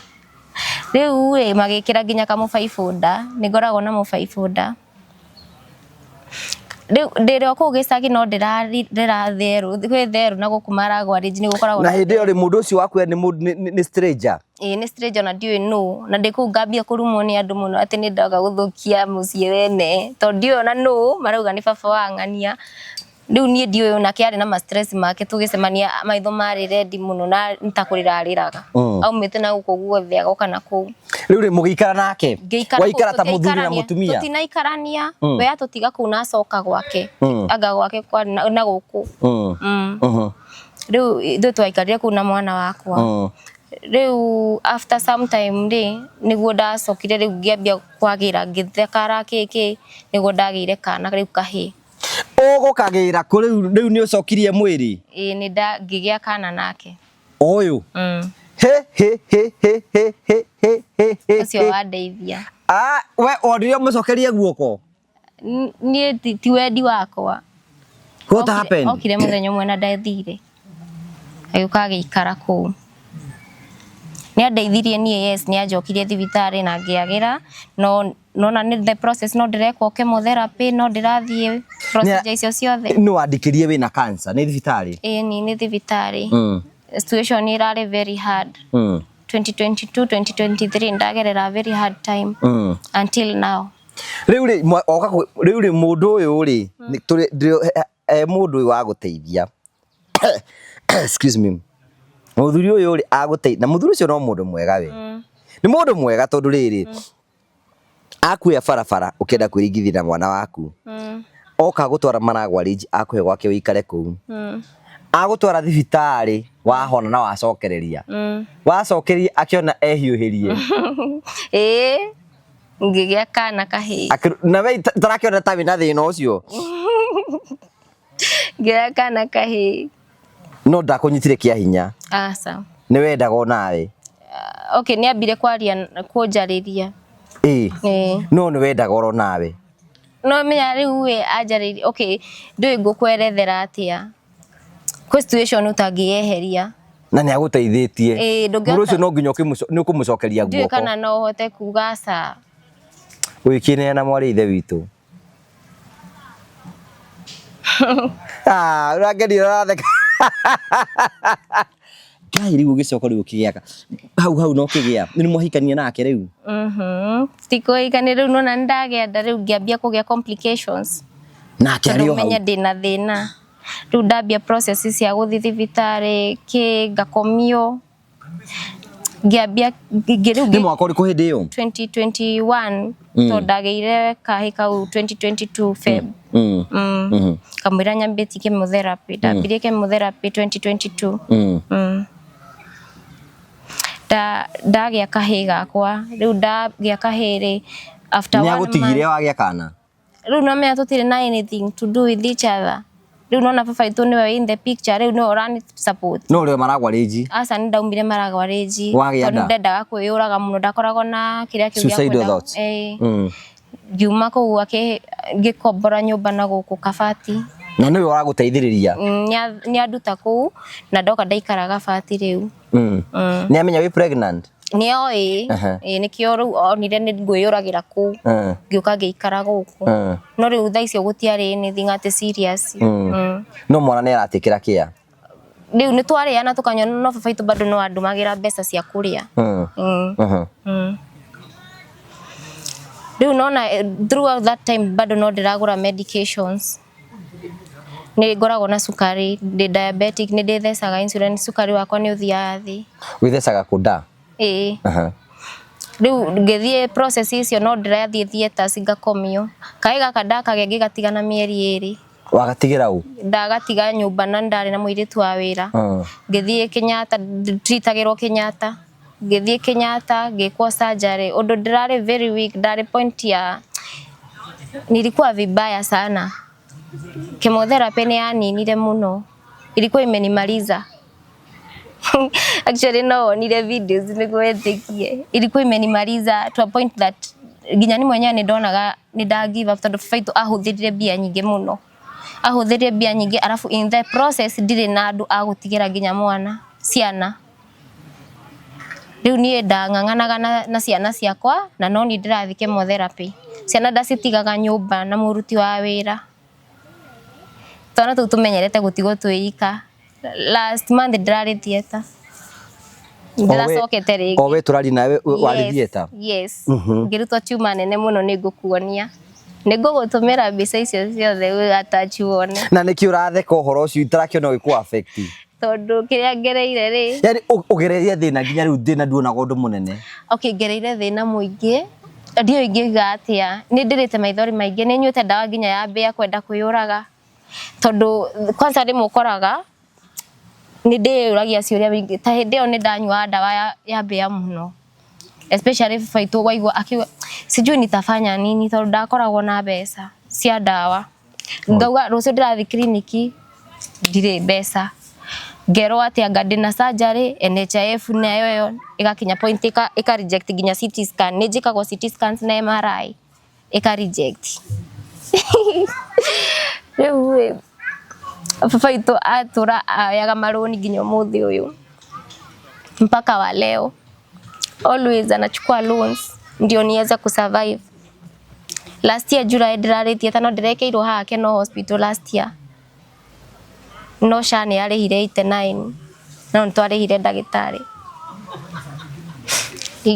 riu magikira nginya kamubaiboda ningoragwo na mubaiboda riu ndirio ku gicagi no ndira theru na guku Maragwa Range ni gukoragwo na hindi ori mundu ucio waku ni stranger ni stranger na ndiwe no na ndiku ngambia kurumwo ni andu muno ati ni ndaga guthukia mucie wene to ndiwe na no marauga ni baba wa ng'ania riu nie ndiwe na kiari na ma stress make tugicemania maitho mari ready muno na ntakurira ariraga aumite na guko guothe agoka na ku riu ri mugikara nake waikara ta muthuri na mutumia tutinaikarania we atutiga ku na coka gwake anga gwake kwa na guku riu ithu twaikarire ku na mwana wakwa riu after some time niguo ndacokire riu ngiambia kwagira ngithekara kiki niguo ndagire kana riu kahi ugukagira kuri riu ni ucokirie mwiri ni ngigia kana nake uyu he ucio wandeithia we onire mucokerie guoko ni ti wendi wakwa what happened okire muthenya umwe na ndathire ayuka agikara ku ni andeithirie nie yes ni anjokirie thibitari na ngiagira no na ni the process no ndirekwo chemotherapy no ndirathie procedure icio ciothe no andikirie wina cancer ni thibitari ni thibitari situation irari very hard 2022 2023 ndagerera very hard time until now riu ri mundu uyu ri mundu wa guteithia excuse me muthuri uyu ri aguteithia na muthuri ucio no mundu mwega we ni mundu mwega tondu riri akuya barabara ukenda kwiringithia na mwana waku oka gutwara Maragwa Range akuhe gwake uikare kuu agutwara thibitari wahona na wacokereria wacokeria akiona ehiuhirie ngigĩa kana kahĩĩ na we tarakiona ta wina thĩna ũcio ngigĩa kana kahĩĩ no ndakunyitire kia hinya aca ni wendaga onawe okay ni ambire kwaria kunjariria no ni wendaga oro nawe no menya riu we anjariria okay ndui ngukwerethera atia kwa situation utangieheria na ni aguteithĩtie mũndũ ũcio no nginya ni ukumucokeria guoko ndui kana no hote kugaca wikine na mwari ithe witũ urangeni uratheka Ngai riu gicoka riu kigiaka hau no kigia ni mwahikania nake riu tikoikania riu no na ndagĩa nda riu ngiambia kũgĩa complications nake ari o hau menya ndina thina riu ndambia process cia gũthi thibitarĩ ngakomio ngiambia ngiriu ni mwaka ũrĩkũ hĩndĩ ĩyo 2021 to ndagĩire kahĩ kau 2022 Feb kamwĩra nyambĩtie chemotherapy ndambirie chemotherapy 2022 ndagĩa kahĩ gakwa riu ndagĩa kahĩ after 1 month nĩagũtigire wagĩa kana riu no menya tũtirĩ na anything to do with each other riu no na baba itu niwe in the picture riu no run support no rĩo maragwa rĩnji aca ni ndaumire maragwa rĩnji tondũ ndendaga kwĩyũraga mũno ndakoragwo na kĩrĩa kĩu suicidal thoughts ngiuma kũu ngĩkombora nyũmba na gũkũ Kabati na niwe wagũteithĩrĩria ni anduta kũu na ndoka ndaikara Kabati riu ni amenya wĩ pregnant nio nikio riu onire ni ngwĩyũragĩra kũu ngĩũka ngĩikara gũkũ no riu thaa icio gũtiarĩ anything ati serious no mwana nĩ aratĩkĩra kĩa riu nĩ twarĩana tukanyua no baba itu bado no andumagĩra mbeca cia kũrĩa riu nona throughout that time bado no ndiragũra medications ni ngoragwo na sukari ndi diabetic ni ndithecaga insulin sukari wakwa ni uthiaga thi withecaga kunda riu ngĩthiĩ process icio no ndĩrathiĩ theaters ngakomio kaĩ gaka ndakagĩa ngĩgatigana mĩeri 2 wagatigĩra ũ ndagatiga nyũmba na ndarĩ na mũirĩtu wa wĩra ngĩthiĩ Kenyatta tritagĩrwo Kenyatta ngĩthiĩ Kenyatta ngĩkwo surgery ũndũ ndĩrarĩ very weak ndarĩ point ya nilikuwa vibaya sana chemotherapy ni yaninire muno ilikuwa imenimaliza actually no nile videos nikuetikie ilikuwa imenimaliza to a point that ginya ni mwenyewe nindonaga nida give up tondu fight ahuthirie bia nyingi muno ahuthirie bia nyingi arafu in the process ndire na andu agutigira ginya mwana ciana riu nie ndang'ang'anaga na ciana ciakwa na no ni ndirathi chemotherapy ciana ndacitigaga nyumba na muruti wa wira twana tu tumenyerete gutigo twika last month ndirari theater ndiracokete ringi owe turari nawe wari theater yes ngirutwa tuma nene muno nigukuonia nigugutumira mbica icio ciothe attach wone na niki uratheka uhoro ucio itarakiona giku affect tondu kiria ngereire ri yani ugereire thina nginya riu thina nduonaga undu munene okay ngereire thina muingi ndio ingiga atia ni ndirite maithori maingi ni nyuite ndawa nginya ya mbia kwenda kwiyuraga tondu kwanza rimwe ukoraga ni ndĩyũragia ciũria wingi ta hĩndĩ ĩyo nĩ ndanyua ndawa ya mbĩa muno especially faitu waigua akiwa sijui nitafanya nini tondu ndakoragwo na mbeca cia ndawa ngauga rũciũ ndĩrathi kliniki ndirĩ mbeca ngerwo atĩ anga ndĩna surgery NHIF nayo ĩgakinya point ĩka reject nginya CT scan nĩ njĩkagwo CT scans na MRI ĩka reject rĩu baba itu atura ayaga maroni nginya muthi uyu mpaka wa leo always anachukua loans ndio niweza kusurvive. Last year July ndirari theater no ndirekeirwo hake no hospital last year no shani arihire 89 no ntwarihire ndagitari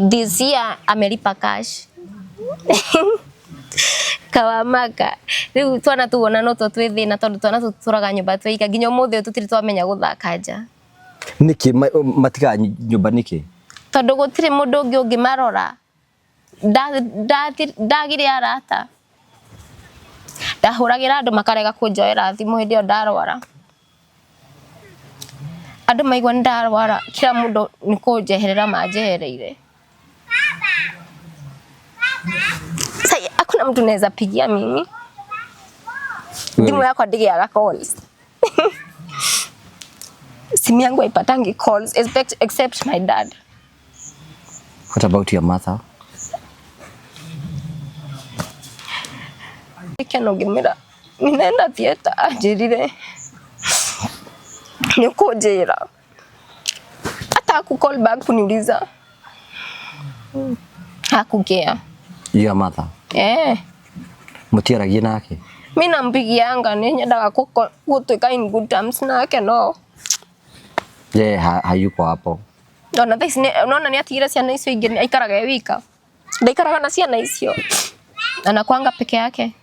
this year amelipa cash kawamaka riu twana tuona no twa thina tondu twana tuturaga nyumba twaika nginya muthi tutiri twamenya guthaka nja niki matiga nyumba niki tondu gutiri mundu ungi marora ndagire arata ndahuragira andu makarega kunjoera thimu hindi yo ndarwara Ado maigua ndarwara kila mundu nikujeherera majehereire. Sasa hakuna mtu naweza pigia mimi. Simu yako ndigiaga calls. Simu yangu haipatangi calls except my dad. What about your mother? Ikenogimira ninaenda theater ajirire nikujira hata ku call back kuniuliza hakugea. Your mother? Mutiaragia nake? Mimi nampigianga nyendaga gutwika in good terms nake no. Hayuko hapo. Ona thaici unaona ni atigire ciana icio ingi aikaraga wika. Ndaikaraga na ciana icio. Anakuanga peke yake.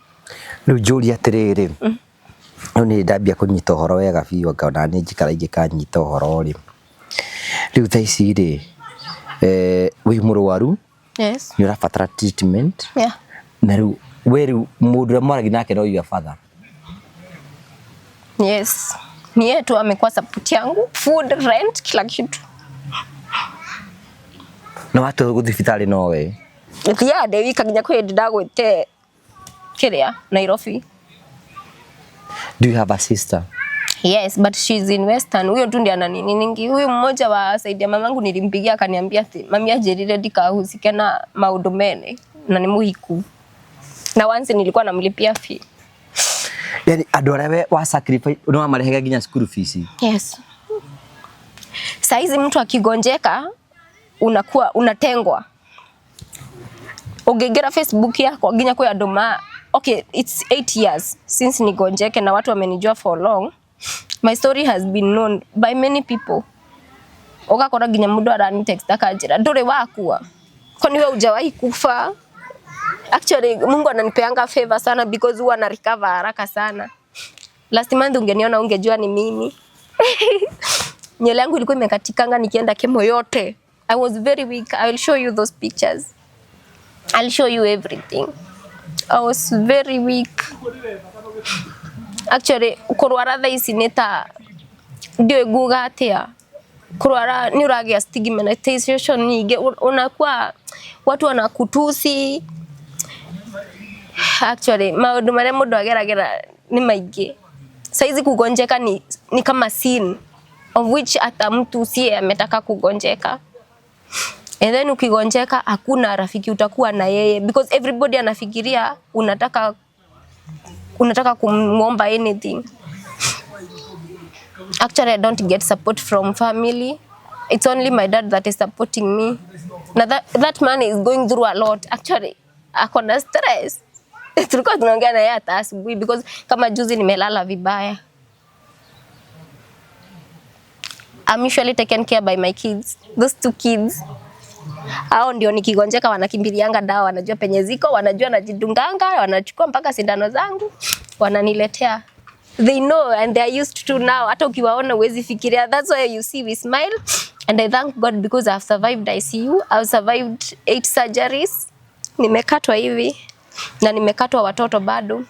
Riu njuri atiriri. No ni ndambia kunyita horo wega biũ ngaona ni njikara ingikanyita horo ri. Riu thaici ri wi mũrwaru. Yes. Ni ũrabatara treatment. Yeah. Na riu weru mũndũ mwaragi nake no your father. Yes. Ni yetu amekuwa support yangu, food, rent, kila kitu. Na watu guthibitari no we. Thia de wika nginya kwe ndagwite kiria Nairobi. Do you have a sister? Yes, but she's in Western. Huyo tu ndiye ananini ningi. Huyo mmoja wa saidia mamangu nilimpigia akaniambia ati mami ajerire ndikahusike na maundu mene na ni muhiku. Na once nilikuwa namlipia fee. Yani andu aria wa sacrifice no amarehega nginya school fees. Yes. Saizi mtu akigonjeka unakuwa unatengwa. Ugegera Facebook yako nginya kwa anduma. Okay, it's 8 years since nigonjeke na watu wamenijua for long. My story has been known by many people. Ugakora nginya mundu arani text akanjira nduri wakua. Kwani wewe hujawahi kufa? Actually Mungu ananipeanga favor sana because huwa na recover haraka sana. Last month ungeniona ungejua ni mimi. Nywele yangu ilikuwa imekatikanga nikienda kemo yote. I was very weak. I will show you those pictures. I'll show you everything. I was very weak. Actually kurwara thaisi neta ndio guga atia. Kurwara ni uragia stigmatization nyingi, unakuwa watu wanakutusi. Actually maundu maria mundu ageragera ni maingi. Saizi kugonjeka ni kama sin of which hata mtu sie ametaka kugonjeka. And then ukigonjeka hakuna rafiki utakuwa na yeye because everybody anafikiria unataka kumuomba anything. Actually I don't get support from family. It's only my dad that is supporting me. Now that man is going through a lot. Actually akona stress. Tulikuwa tunaongea na yeye hata asubuhi because kama juzi nimelala vibaya. I'm usually taken care by my kids. Those 2 kids. Hao ndio nikigonjeka wanakimbilianga dawa, wanajua penye ziko, wanajua najidunganga, wanachukua mpaka sindano zangu, wananiletea. They know and they are used to now. Hata ukiwaona uwezi fikiria. That's why you see we smile. And I thank God because I've survived ICU. I've survived 8 surgeries. Nimekatwa hivi na nimekatwa watoto bado.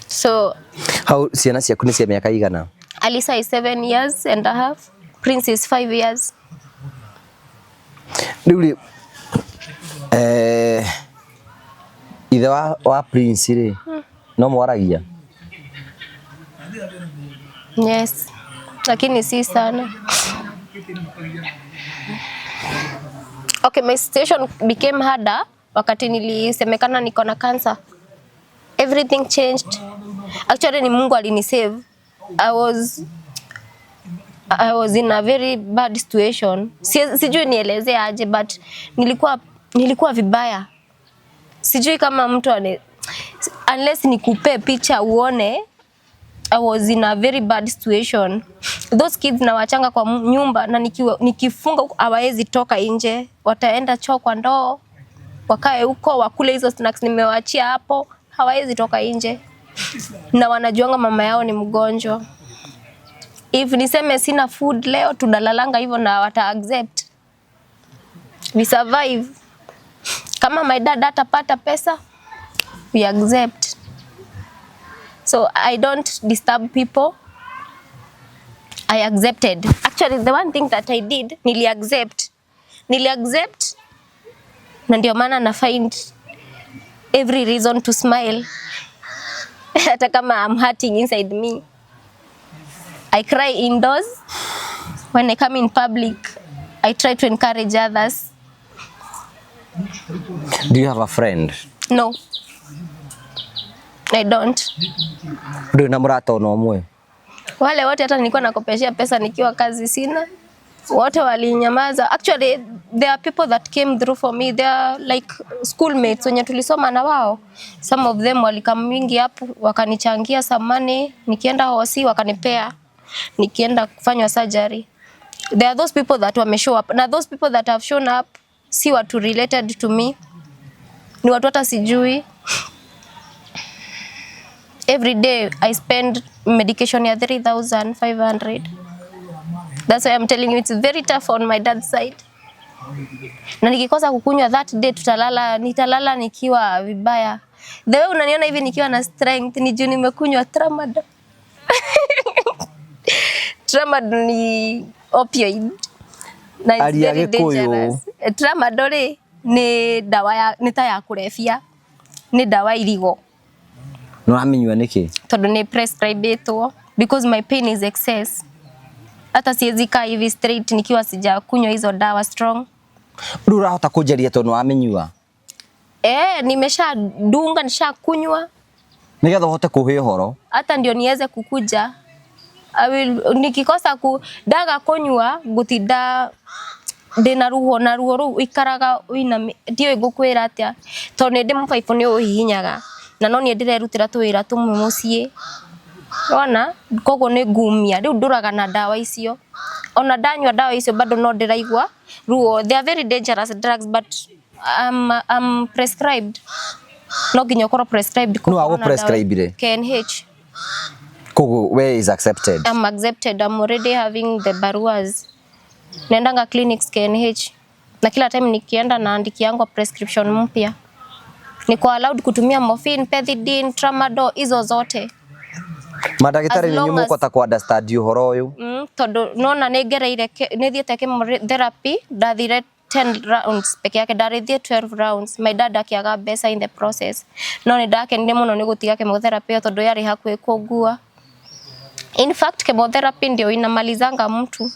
So how siana cia kuni cia miaka igana? Alisa is 7 years and a half. Prince is 5 years. Riu ithe wa Prince ri no mwaragia? Yes. Lakini si sana. Okay, my situation became harder wakati nilisemekana niko na cancer. Everything changed. Actually ni Mungu alinisave. I was in a very bad situation. Sijui nieleze aje but nilikuwa vibaya. Sijui kama mtu unless nikupe picha uone. I was in a very bad situation. Those kids na wachanga kwa nyumba na nikifunga hawawezi toka nje. Wataenda choo kwa ndoo. Wakae huko wakule hizo snacks nimewaachia hapo. Hawawezi toka nje. Na wanajuanga mama yao ni mgonjwa. If niseme sina food leo tunalalanga hivyo na wata accept. We survive. Kama my dad atapata pesa, we accept. So I don't disturb people. I accepted. Actually, the one thing that I did, nili accept. Na ndio maana na find every reason to smile. Hata kama I'm hurting inside me. I cry indoors. When I come in public, I try to encourage others. Do you have a friend? No. I don't. Ndio na mrata unomwe. Wale wote hata nilikuwa nakopeshia pesa nikiwa kazi sina. Wote walinyamaza. Actually, there are people that came through for me. They are like schoolmates wenye tulisoma na wao. Some of them walikam mingi hapo wakanichangia some money. Nikienda hosi wakanipea. Nikienda kufanywa surgery. There are those people that wame show up. Na those people that have shown up si watu related to me. Ni watu hata sijui. Every day I spend medication ya 3,500. That's why I'm telling you it's very tough on my dad's side. Na nikikosa kukunywa that day nitalala nikiwa vibaya. The way unaniona hivi nikiwa na strength ni juu nimekunywa Tramadol. Tramadol ni opioid. Na it's very dangerous. Tramadol ni dawa ni ta ya kulevya. Ni dawa iligo. No amenywa niki? Tondu ni prescribe to because my pain is excess. Hata siwezi kaa hivi straight nikiwa sijakunywa hizo dawa strong. Urahota kujaria tondu amenywa? Nimeshadunga nishakunywa. Nigetha uhote kuhe horo. Hata ndio niweze kukuja. Nikikosa daga kunywa gutinda ndina ruho na ruho ru ikaraga wina ndio igukwira atia tondu ndi mufaifu ni uhihinyaga na no ni ndirerutira tuwira tumwe mucii. Ona kogo ni ngumia riu nduraga na dawa icio. Ona ndanywa dawa icio bado no ndiraigua ruo. They are very dangerous drugs but I'm prescribed. No nginya ukorwo prescribed ko. No ago prescribed KNH. Kogo where is accepted? I'm accepted. I'm already having the baruas. Naendanga clinics KNH. Na kila time nikienda naandiki yangu prescription mpya. Niko allowed kutumia morphine, pethidine, tramadol hizo zote. Madagitari ni muko ta ku understand uhoro uyu. Tondu nona negereire nethiete chemotherapy ndathire 10 rounds peke yake ndarithie 12 rounds. My dad akiaga mbeca in the process. No ni ndakenire muno ni gutiga chemotherapy tondu yari hakuhi kugua. In fact chemotherapy ndio inamalizanga mtu.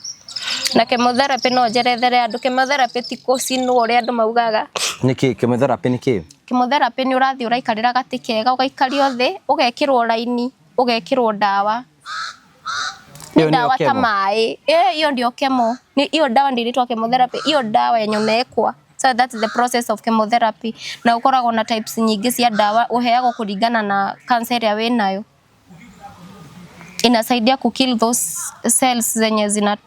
Na chemotherapy no jerethere andu chemotherapy ti kucinwo uri andu maugaga. Niki chemotherapy niki? Chemotherapy ni urathi uraikarira gati kega ugaikario thi ugekirwo laini ugekirwo dawa. Ni dawa ta mai. Hiyo ndio chemo. Ni hiyo dawa ndio inaitwa chemotherapy. Hiyo dawa yenye unawekwa. So that's the process of chemotherapy. Na ukoragwo na types nyingi cia dawa uheagwo kuringana na cancer ya winayo. Inasaidia ku kill those cells zenye zina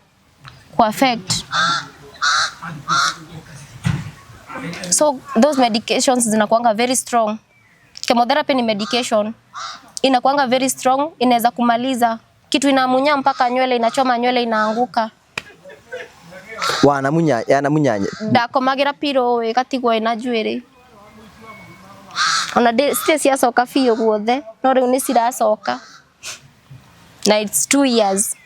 affect. So those medications zinakuanga very strong. Chemotherapy ni medication. Inakuanga very strong, inaweza kumaliza kitu, inamunya mpaka nywele, inachoma nywele, inaanguka. Wanamunya, yanamunya. Ndakomagira piro ikatigwo ina njuiri. Ona stress ya soka fio guothe, no riu ni ciracoka. Na it's 2 years.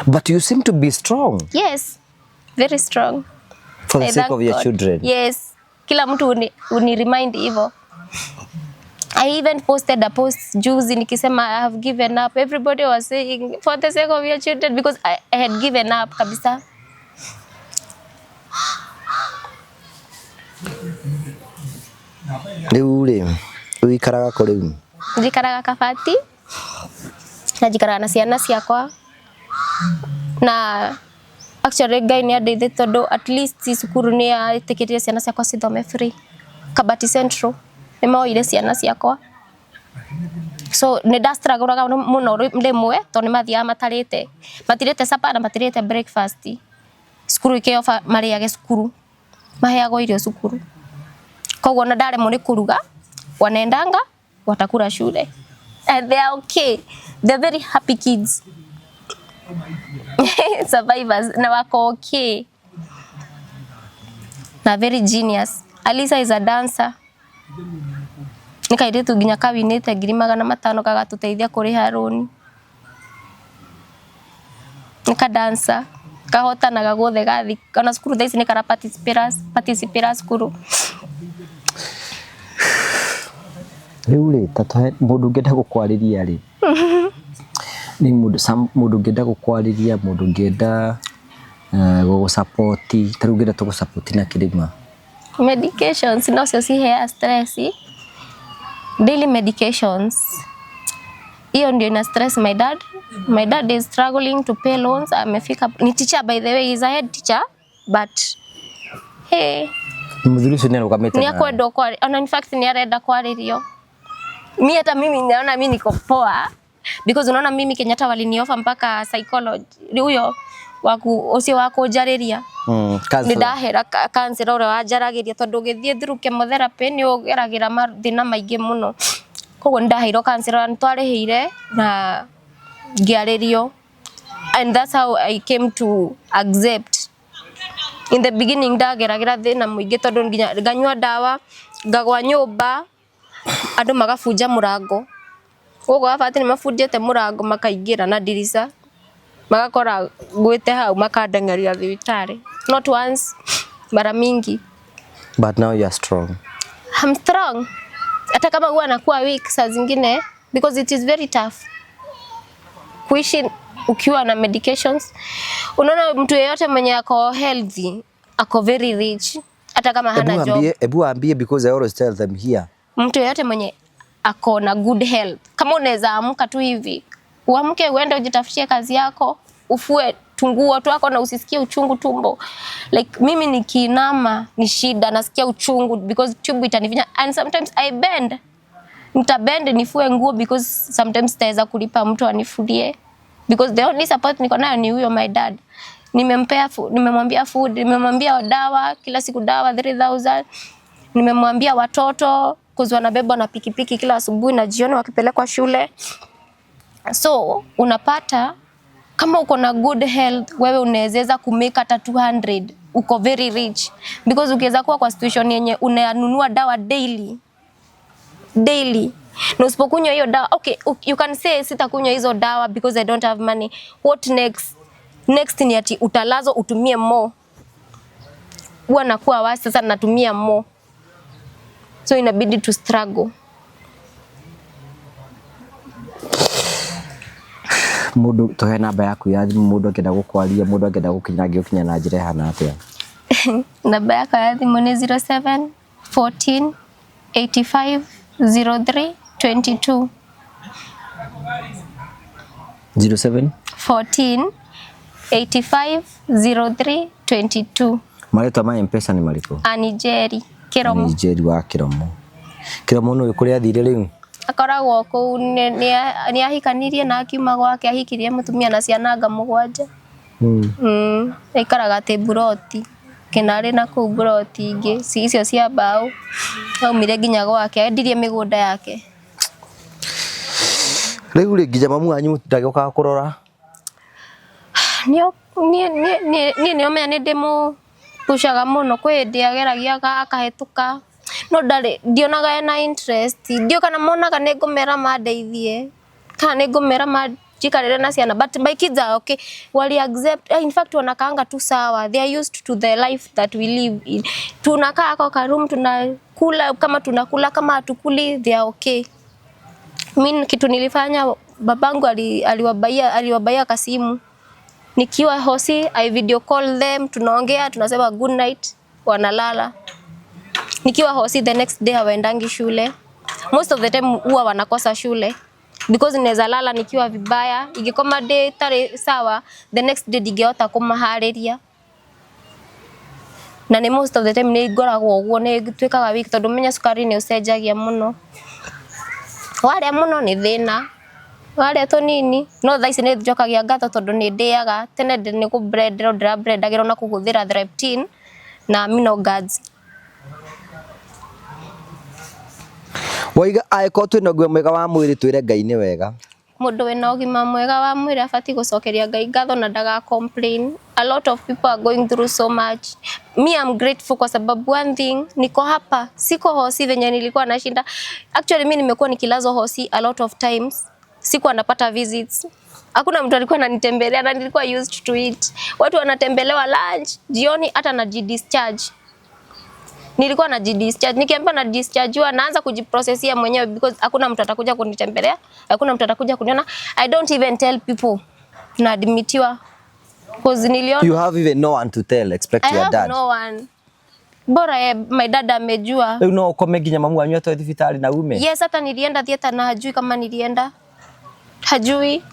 But you seem to be strong. Yes, very strong. For the sake of your children. Yes. Kila mtu uni remind hivyo. I even posted a post juzi nikisema I have given up. Everybody was saying for the sake of your children because I had given up kabisa. Riu uikaraga ko riu? Njikaraga Kabati. Najikaraga na ciana ciakwa. Na actually Ngai ni andeithie tondu at least cukuru ni atikirie ciana ciakwa cithome free. Kabati Central ni moire ciana ciakwa. So ni ndastraguraga muno rimwe tondu mathia matirite supper na matirite breakfast. Cukuru ikiofa mariage cukuru, maheagwo irio cukuru. Koguo na ndare muri kuruga, wanaendanga watakula shule. And they are okay. They're very happy kids. Survivors na wako okay. Na very genius. Alisa is a dancer. Nikaire tu ginya kawinite 500,000 gagatuteithia kuriha loan. nika dancer kahota na gagothe gathi kana skuru thaisi ni kara participate skuru Riu tata mundu ngenda gukwariria ri ni mundu ngenda gukwariria mundu ngenda go support taru ngenda to support na kirima medications no cio si hair stress daily medications hiyo ndio ina stress my dad is struggling to pay loans amefika ni teacher by the way he's a head teacher but hey mudhuri ni arugamete ni akwenda kwa in fact ni arenda kwaririo hata mimi naona mimi niko poa because unaona mimi Kenyatta waliniofa mpaka psychology huyo ucio wako jariria ni ndahera cancer ore wajaragiria tondu githie through chemotherapy ni ugeragira mathina maingi muno koguo ndaheirwo cancer ntwarihire na ngiaririo and that's how I came to accept in the beginning ndageragira thina muingi tondu nganywa dawa ngagwa nyumba andu magafunja murango koguo abati ni mafundite murango makaingira na dirisa magakora gwite hau makadengeria thibitari not once mara mingi but now you are strong. I'm strong hata kama huwa nakuwa weak saa zingine because it is very tough kuishi ukiwa na medications. Unaona mtu yeyote mwenye ako healthy ako very rich hata kama hana job. Ebu ambie because I always tell them here mtu yeyote mwenye ako na good health kama unaweza amka tu hivi uamke uende ujitafutie kazi yako ufue tunguo tu wako na usisikie uchungu tumbo like mimi nikiinama ni shida nasikia uchungu because tube itanifinya and sometimes I bend nitabend nifue nguo because sometimes taweza kulipa mtu anifulie because the only support niko nayo ni huyo my dad nimempea nimemwambia food nimemwambia dawa kila siku dawa 3000 nimemwambia watoto kuzwa na beba na pikipiki kila asubuhi na jioni wakipelekwa shule so unapata kama uko na good health wewe unaweza kumake hata 200 uko very rich because ukiweza kuwa kwa situation yenye unanunua dawa daily na usipokunywa hiyo dawa okay you can say sitakunywa hizo dawa because I don't have money what next ni ati utalazo utumie more huwa nakuwa wasi sasa natumia more so inabidi to struggle mundu tohe namba yaku ya thimu mundu akenda gukwaria mundu akenda gukinyira ukinya na njira hana atia namba yako ya thimu ni 07 14 85 03 22 07 14 85 03 22 Marito ma M-Pesa ni mariko ani Jerry Kiromo ni Jerry wa Kiromo no kuri athire riu akoragwo ku ni ahikanirie na akiuma gwake ahikirie mutumia na ciana mugwanja ikaraga te buroti kinari na ku buroti ingi icio cia mbao aumire nginya gwake endirie migunda yake riu nginya mamu anyu ndagioka kurora ni omenya ni ndimu pushaga muno kwi ndiageragia akahetuka no ndionaga ena interest ndio kana monaga ne ngomera mandeithie kana ne ngomera majikarire na ciana but my kids are okay wali accept in fact wanakaanga tu sawa they are used to the life that we live in tunakaa kwa room tunakula kama tunakula kama hatukuli they are okay mimi kitu nilifanya babangu aliwabaia kasimu nikiwa hosi I video call them tunaongea tunasema good night wanalala nikiwa hosi the next day hawaendangi shule most of the time huwa wanakosa shule because inaweza lala nikiwa vibaya igikoma day tare sawa the next day digeota kumahariria na ni most of the time ni ngoragwo uguo ni twikaga week tondu menya sukari ni ucenjagia muno wale muno ni thina wale to nini no thaici ni njokagia ngatho tondu ni ndiaga tene ni ku bread na kuguthira Threptin na Aminoguards waiga aiko twina ngwe mwega wa mwiri twire Ngai ni wega mundu wina ugima mwega wa mwiri afati gucokeria Ngai ngatho na ndaga complain a lot of people are going through so much me I'm grateful kwa sababu one thing niko hapa siko hosi venye nilikuwa nashinda actually mimi nimekuwa nikilazo hosi a lot of times sikuwa napata visits Hakuna mtu alikuwa ananitembelea na nilikuwa used to it. Watu wanatembelewa lunch, jioni hata najidischarge. Nilikuwa najidischarge. Nikiambiwa na discharge naanza kujiprocessia mwenyewe because hakuna mtu atakuja kunitembelea, hakuna mtu atakuja kuniona. I don't even tell people. Na admitiwa because niliona. You have even no one to tell except your dad. I have no one. Bora my dad amejua. You know ukome ginya mamu anyu atoe thibitari na ume. Yes, hata nilienda theater na hajui kama nilienda. Hajui.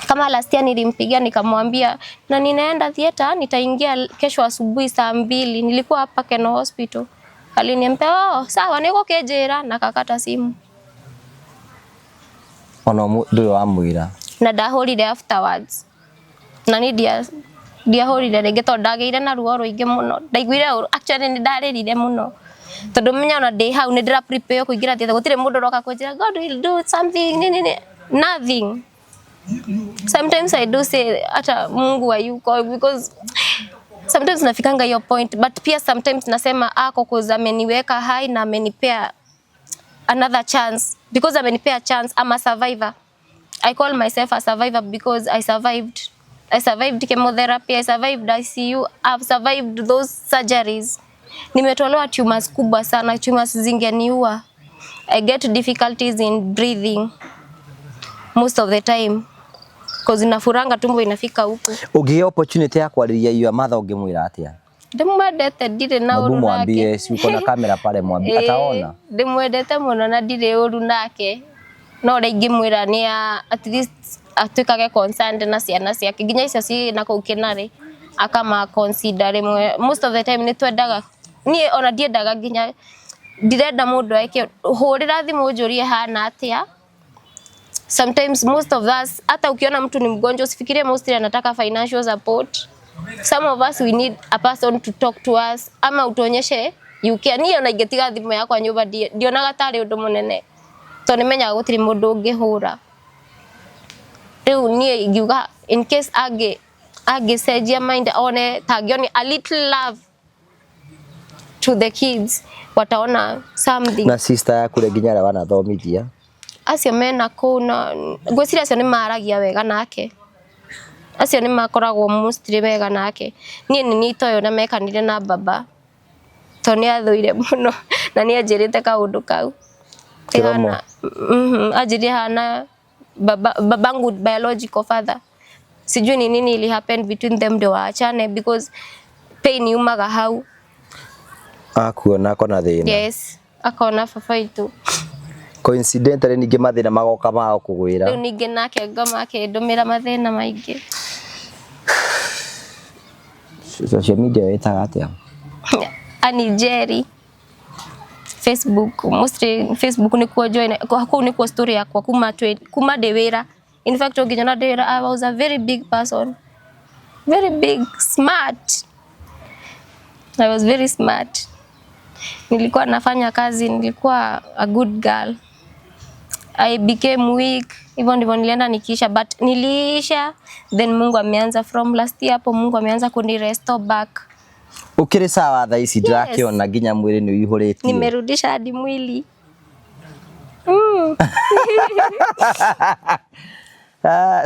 Kama last year nilimpigia nikamwambia na ninaenda theater nitaingia kesho asubuhi saa 2. Nilikuwa hapa Keno Hospital. Aliniambia sawa niko kejera na kakata simu. Ono ndio amwira. Na da holiday afterwards. Na ni dia holiday regeto ndageire na ruo ruingi muno. Ndaiguire actually ni ndarerire muno. Tondu menya na day how ni ndira prepare kuingira theater gutire mundu roka kunjira God will do something nothing. Sometimes I do say hata Mungu hayuko because sometimes nafikanga your point but pia sometimes nasema ako cause ameniweka hai na amenipea another chance because amenipea chance. I'm a survivor. I call myself a survivor because I survived chemotherapy, I survived ICU, I've survived those surgeries. Nimetolewa tumors kubwa sana, tumors zingeniua. I get difficulties in breathing most of the time because inafuranga tumbo inafika huko. Ugie opportunity ya kwariria your mother ungemwira atia? Ndimwendete ndire na uru nake. Mwambie si uko na kamera pale mwambie ataona. Ndimwendete muno na ndire uru nake. No ingimwira ni at least atukage concerned na ciana ciake ginya icio ci na kuu Kinare akama consider most of the time ni twendaga ni ona ndiendaga ginya ndirenda mundu ake hurira thimu njurie hana atia. Sometimes most of us hata ukiona mtu ni mgonjwa usifikirie mostly anataka financial support. Some of us we need a person to talk to us ama utuonyeshe you can. Ni ona ingetiga thimu yakwa nyumba ndionaga tari undu munene to nimenya gutiri mundu ungihura. Riu nie ingiuga in case age sejia mind one tagioni a little love to the kids wataona something. Na sister yaku nginya wana thomithia acio mena kuna ngwiciria acio ni maragia wega nake, acio ni makoragwo mostly wega nake. Nie ni nitoyo na mekanire na baba to ni athuire muno na ni anjirite kaundu kau tigana ajiri hana babangu biological father. Sijui ni nini ili happen between them ndio waachane because pain yumaga hau. Akuona kona thina. Yes, akona fafaitu. Coincidentally ninge mathina magoka mao kugwira. Riu ninge nake ngoma akindumira mathina maingi. Social media itaga atia? Ani Jerry. Facebook, mostly Facebook ni kwa join kwa ni kwa story yakwa kuma dewera. In fact oginyana dewera I was a very big person. Very big, smart. I was very smart. Nilikuwa nafanya kazi, nilikuwa a good girl. I became weak. Hivyo ndivyo nilienda nikiisha but niliisha. Then Mungu ameanza from last year hapo Mungu ameanza kuni restore back. Ukiri sawa tha ici ndirakiona nginya mwiri ni uihuritie. Nimerudisha hadi mwili.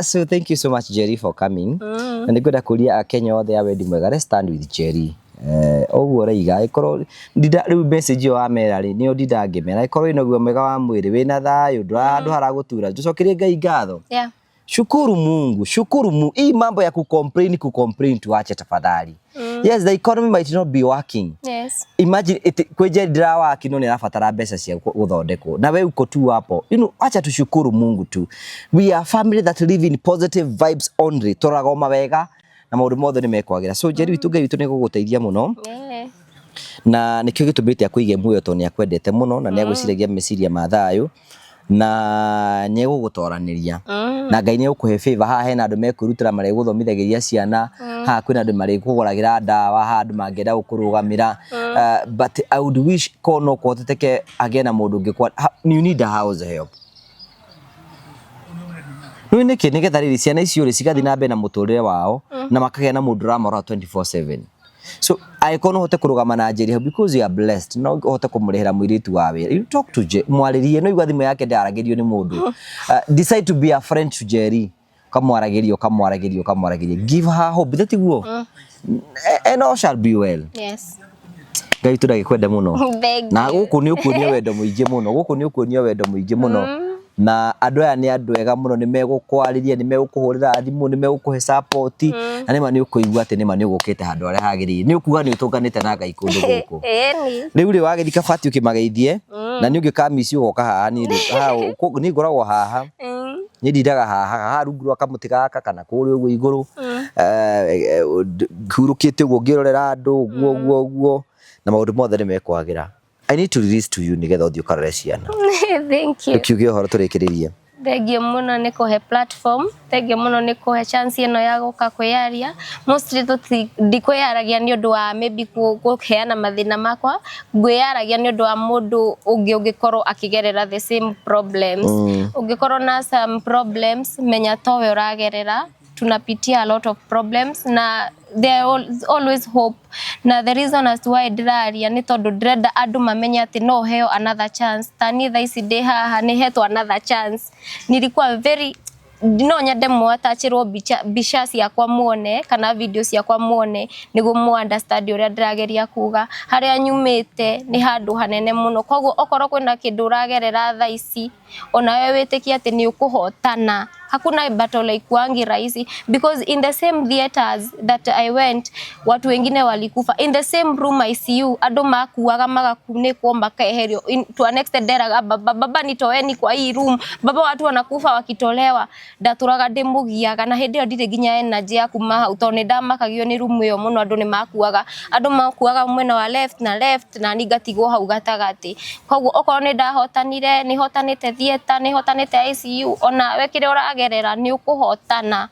So thank you so much Jerry for coming. And ndigwenda kuria Kenya othe ya wendi mwega. Let's stand with Jerry. Oguo reiga ikorwo ndida riu message yo amera ri ni ndida ngemera ikorwo ina guo mwega wa mwiri wina thayo ndu haragutura njucokerie Ngai ngatho. Yeah. Shukuru Mungu, shukuru Mungu. Hii mambo ya kucomplain tuache tafadhali. Yes, the economy might not be working. Yes. Imagine kweje ndira waki no ni rafatara mbeca cia guthondekwo. Na we uko tu hapo. Acha tushukuru Mungu tu. We are family that live in positive vibes only. Toragoma wega na maundu mothe ni mekwagira. So Jerry witu Ngai witu ni guguteithia muno. Yeah. Na nikio gitumite akuige muoyo to ni akwendete muno na ni agwiciragia meciria ma thayo. Na nyego gutoraniria na Ngai ni ukuhe favor haha hena andu mekurutira mari guthomithagiria ciana haha kwina andu mari kuguragira ndawa haha andu mangienda gukurugamira but I would wish kono koteteke again na mundu ngikwa you need a house help no niki nigetha riri ciana icio ri cigathi na mbe na muturire wao na makagea na mundu ramora 24/7 so Aikono hote kurugama na Njeri because you are blessed. No hote kumurehera mwiritu wawe. You talk to Njeri. Mwaririe no igwa thimu yake ndaragerio ni mundu. Decide to be a friend to Njeri. Kamwaragerio. Give her hope. That iguo. And all shall be well. Yes. Ngai turagikwenda muno. Na guku ni ukuonio wendo muingi muno. Na andu aya ni andu ega muno ni megukwariria ni megukuhurira thimu ni megukuhe support na nima ni ukuigua ati nima ni ugukite handu aria hagirire ni ukuga ni utunganite na Ngai kundu guku riu ri wagithika fati ukimageithie na ni ungikamisi ugoka haha ni ngoragwo haha ni ndindaga haha rungu rwa kamuti gaka kana kuri uguo iguru hurukite uguo ngirorera andu uguo na maundu mothe ni mekwagira. I need to release to you nigetha uthio karore ciana. Thank you. Ukiuge horo turikiririe. Thengiũ mũno nĩ kũhe platform, thengiũ mũno nĩ kũhe chance ĩno ya gũka kwĩyaria. Mostly ndikwĩyaragia nĩ ũndũ wa maybe kũheana mathĩna makwa, ngwĩyaragia nĩ ũndũ wa mũndũ ũngĩ ũngĩkorwo akĩgerera the same problems. Ũngĩkorwo na some problems, menya towe ũragerera, tunapitia a lot of problems na there is always hope. Na the reason as to why ndiraria ni tondu ndirenda andu mamenye ati no heo another chance. Tani tha ici ndi haha ni hetwo another chance. Nilikuwa very no nyende mwatachirwo bicha ciakwa muone kana video ciakwa muone niguo mu understand uria ndirageria kuga haria nyumite ni handu hanene muno. Koguo okorwo kwina kindu uragerera tha ici ona wewe witikia ati ni ukuhotana. Hakuna battle ikuangi rahisi because in the same theaters that I went watu wengine walikufa in the same room ICU andu makuaga magakunekwo makaeherio to an extent deraga baba nitoeni kwa hii room baba watu wanakufa wakitolewa ndaturaga ndimugiaga na hindi ndire ginya energy ya kuma hau to ni ndamakagio ni room iyo muno andu ni makuaga mwena wa left na nigatigwo hau gatagati. Koguo okorwo ni ndahotanire ni hotanite theater ni hotanite ICU ona wekire uragerera ni ukuhotana.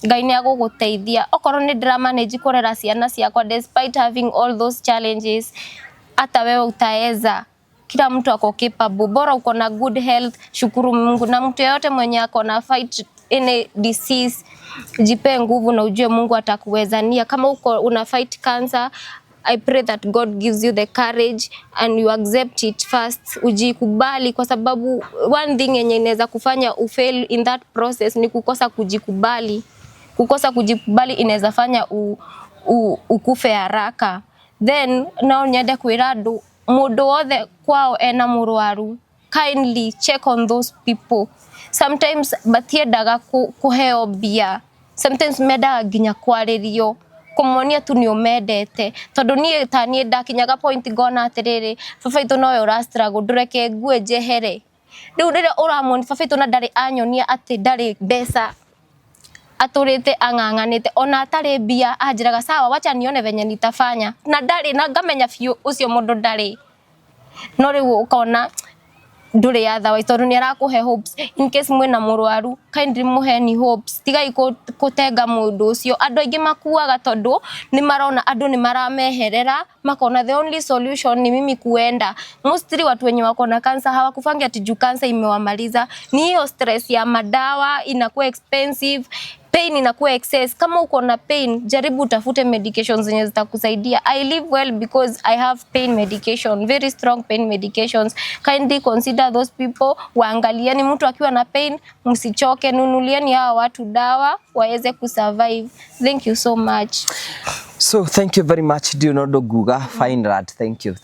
Ngai ni aguguteithia okorwo ni manage kurera ciana ciakwa despite having all those challenges hata wewe utaeza. Kila mtu ako capable, bora uko na good health, shukuru Mungu. Na mtu yote mwenye ako na fight any disease, jipe nguvu na ujue Mungu atakuwezania. Kama uko una fight cancer, I pray that God gives you the courage and you accept it first. Ujikubali kwa sababu one thing yenye inaweza kufanya ufail in that process ni kukosa kujikubali. Kukosa kujikubali inaweza fanya ukufe haraka. Then now nyende kwira andu mundu wothe kwao ena murwaru, kindly check on those people. Sometimes batiendaga kuheo bia, sometimes mendaga nginya kwaririo kumonia tu ni umendete tondu nie tanie ndakinyaga point gona atiriri fafaito no ura struggle ndureke ngue jehere riu rire uramoni fafaito na ndari anyonia ati ndari mbeca aturite ang'ang'anite ona atari bia anjiraga sawa wacha nione venye nitafanya na ndari na ngamenya fiu ucio mundu ndari no riu ukona ndure ya thawa tondu ni arakuhe hopes in case mwena murwaru kindly muheni hopes tigai kutenga mundu ucio. Andu aingi makuaga tondu ni marona andu ni marameherera makona the only solution ni mimi kuenda. Mostly watu wenye wako na cancer hawakufangi ati juu cancer imewamaliza, ni hiyo stress ya madawa inakuwa expensive, pain inakuwa excess. Kama uko na pain jaribu utafute medications zenye zitakusaidia. I live well because I have pain medication, very strong pain medications. Kindly consider those people. Waangalieni mtu akiwa na pain, msichoke, nunulieni hawa watu dawa waweze kusurvive. Thank you so much. So thank you very much Dionodo Guga, fine lad. Thank you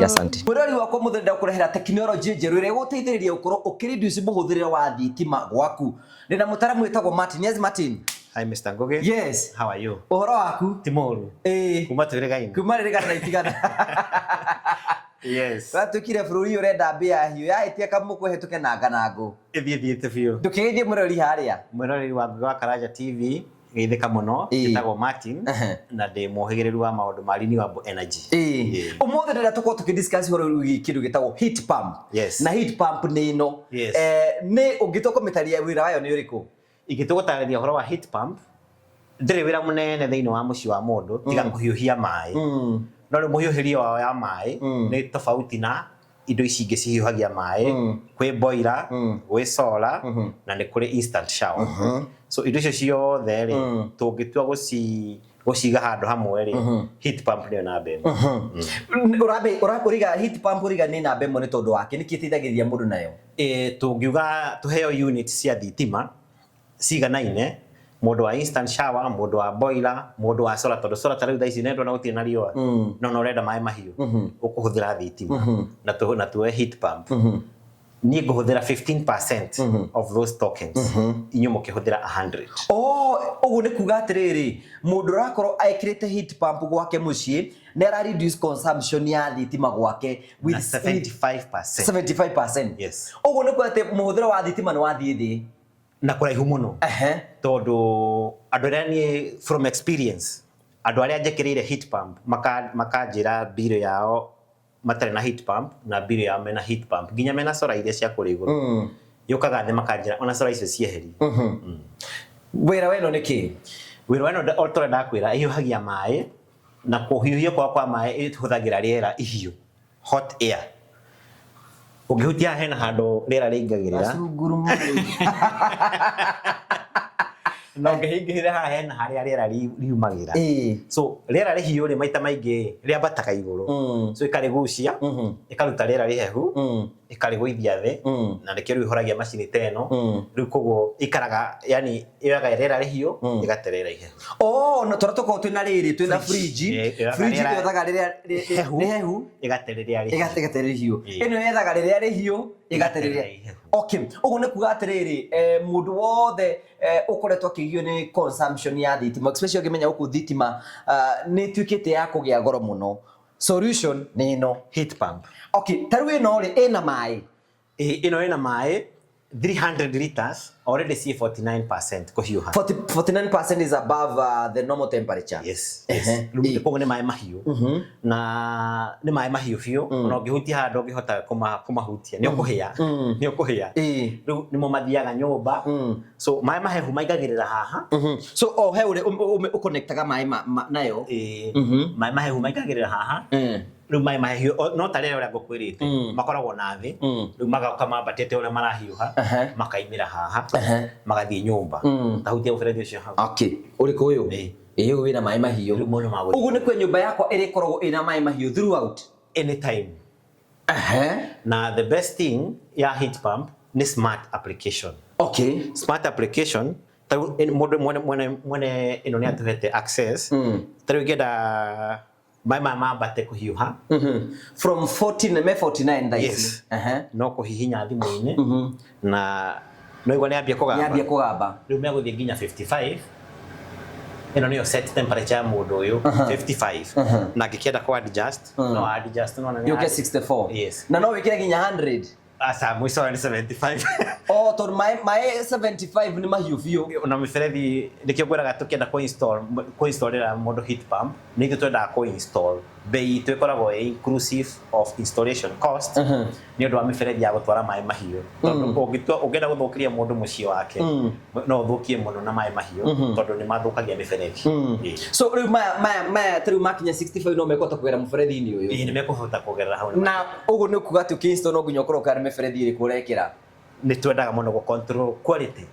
asante. Murori wako muthenda kurehera technology njeru ire guteithiriria ukoro ukiriduce muhuthirire wa thitima gwaku. Ndina mutaramu wetagwo Martin. Yes Martin. Hi Mr. Ngoge. Yes. How are you? Uhoro waku? Timoru. Kuma twire na itigana. Yes. Watukire bururi urenda mbia hiyo yahitia kamukuhetuke na nganangu. Thiete biu. Ndukigeithie murori haria. Murori wa Karaja TV. Geithika muno gitagwo Martin na ndi muhigiriru wa maundu ma renewable energy. Umothe ndira tuko tukidiscuss horo kindu gitagwo heat pump. Yes. Na heat pump ni ino. Yes. Ni ungitoko metaria wira wayo ni uriku. Igitugutaria horo wa heat pump ndire wira munene thiini wa muci wa mundu tiga kuhiuhia mai. No ri muhiuhirio wa mai ni tofauti na indo ici ingi cihiuhagia mai kwi boiler, kwi solar na ni kuri instant shower. So indo icio ciothe ri tungitua gociga handu hamwe ri heat pump ni namba ĩmwe. Uriga heat pump uriga ni namba ĩmwe ni tondu wake ni kĩteithagĩrĩria mũndũ nayo. Tungiuga tuheo unit cia thitima ciganaine, mundu wa instant shower, mundu wa boiler, mundu wa solar, tondu solar tariu thaici nendwa na gutire na riua no urenda mai mahiu ukuhuthira thitima na tuwe heat pump ni nguhuthira 15% of those tokens inyu mukihuthira 100. Ugu ni kuga atiriri mundu rakorwo aikirite heat pump gwake mucii ne ra reduce consumption ya thitima gwake with 75%. Yes. Ugu ni kuga muhuthira wa thitima ni wathie thi na kuraihu muno. Tondu andu aria ni from experience, andu aria njekirire heat pump makanjira bill yao matare na heat pump na bill yao mena heat pump nginya mena solar iria cia kuri iguru yukaga thi makanjira ona solar icio cieheri. Wira weno niki wira weno otore ndakwira ihiuhagia mai na kuhiuhia kwa mai ihuthagira riera ihiu hot air. Ugihutia hena handu riera ringagirira no ngehingirira haha hena haria riera riumagira. So riera rihiu ri maita maingi riambataga iguru so ikarigucia ikaruta riera rihehu ikariguithia thi na nikio riu ihoragia macini teno riu koguo ikaraga yani yoga riera rihiu igaterera ihehu. No toratuko twina riri twina fridge yothaga riria rihehu igatereria rihiu ino yethaga riria rihiu igatereria ihehu. Okay, ugu ni kuga atiriri mundu wothe ukoretwo akigio ni consumption ya thitima especially ukimenya uku thitima ni twikite ya kugia goro muno. Solution ni ino heat pump. Okay, taru ino ri ina mai ino ina mai 300 liters already see 49% kuhiuha. 49% is above the normal temperature. Yes. Lumu ni mai mahiu na ni mai mahiu fiu no ngihutia handu ngihota kumahutia ni ukuhia ni mo mathiaga nyumba. So mai mahehu maigagirira haha so he uri uconnectaga mai nayo mai mahehu maigagirira haha riu mai mahiu no tarere uria ngukwirite makoragwo na thi riu magauka mambatite uria marahiuha makaimira haha magathie nyumba tahutia uferethi ucio hau. Okay, uri kuyu iyo wina mai mahiu ugu ni kwe nyumba yakwa iri koragwo ina mai mahiu throughout anytime. Na the best thing ya heat pump ni smart application. Okay, smart application taru mwene ino ni atuhete access taru geda my bate kuhiuha from 49 days. Yes. No kuhihinya thimu-ini na no igwa ni ambia kugamba riu meguthie nginya 55 ino niyo set temperature ya mundu uyu 55 na ngikienda ku adjust no adjust no na you get 64. Yes. Na no wikire nginya 100 asa mwiso ni 75. To my 75 ni mahiu fio na miferethi nikio gweraga tukienda ku install mundu heat pump nithu twenda ku install bei twekoragwo inclusive of installation cost ni undu wa miferethi ya gutwara mai mahiu tondu ungenda guthukiria mundu mucii wake no uthukie muno na mai mahiu tondu ni mathukagia miferethi. So riu maya tru makinya 65 no mekota kugera muferethi ni uyu ni mekuhota kugerera hau na ugu ni kuga tu install no nginya ukoroka ni miferethi iri kurekera ni twendaga muno go control quality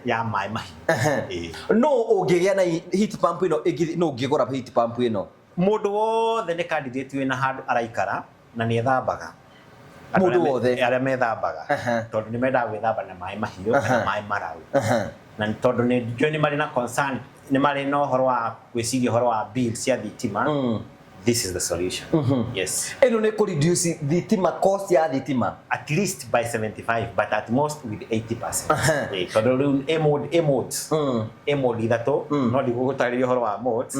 ya mai mahiu. No ungigia na heat pump ino no ungigora heat pump ino mundu wothe ni candidate wina handu araikara na ni ethambaga mundu wothe aria methambaga tondu ni mendaga gwithamba na mai mahiu kana mai mararu na tondu ni joni mari na concern ni mari no horo wa gwiciria horo wa bill cia thitima. This is the solution. Yes. Eno ne ko reduce thitima cost ya thitima at least by 75 but at most with 80%. Tondu emode ithato no ndigugutariria horo wa modes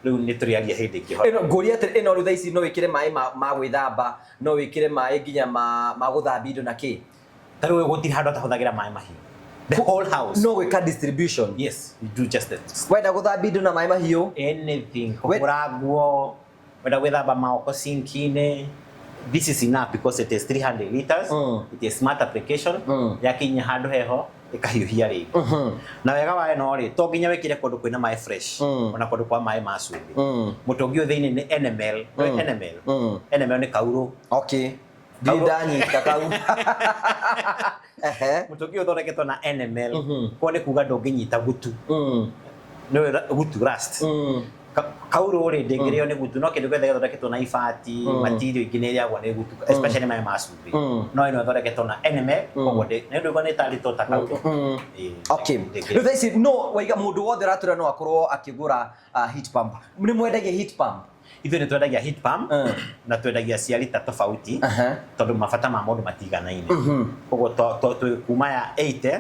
riu ni turiaria hindi ingi ino nguria ino ru thaici no wikire mai ma gwithamba no wikire mai nginya ma guthambia indo na ki taru gutiri handu atahuthagira mai mahiu the whole house no wika distribution. Yes, you do just that. Wenda guthambia indo na mai mahiu anything kugura nguo wenda gwithamba maoko sinkine. This is enough because it is 300 liters. It is smart application yakinya handu heho ikahiuhia ringi na wega wae no ri to nginya wekire kundu kwina mai fresh ona kundu kwa mai macumbi mutungi thiini ni NML. NML ni kauru. Okay, didani kakau mutungi uthondeketwo na NML ko ni kuga ndunginyita gutu no gutu rust kauro ri ndingireo ni gutu no kindu gethe thondeketwo na ifati material ingine ria gwa ni gutu especially mai masubi no ino thondeketwo na eneme koguo ni ndu gwa ni tari to takauto okay this no waiga mundu wothe ratura no akorwo akigura heat pump ni mwendagia heat pump ithuĩ nĩ twendagia heat pump na twendagia cia rita tofauti tondũ mabata ma mũndũ matiganaine koguo twĩ kuma ya 80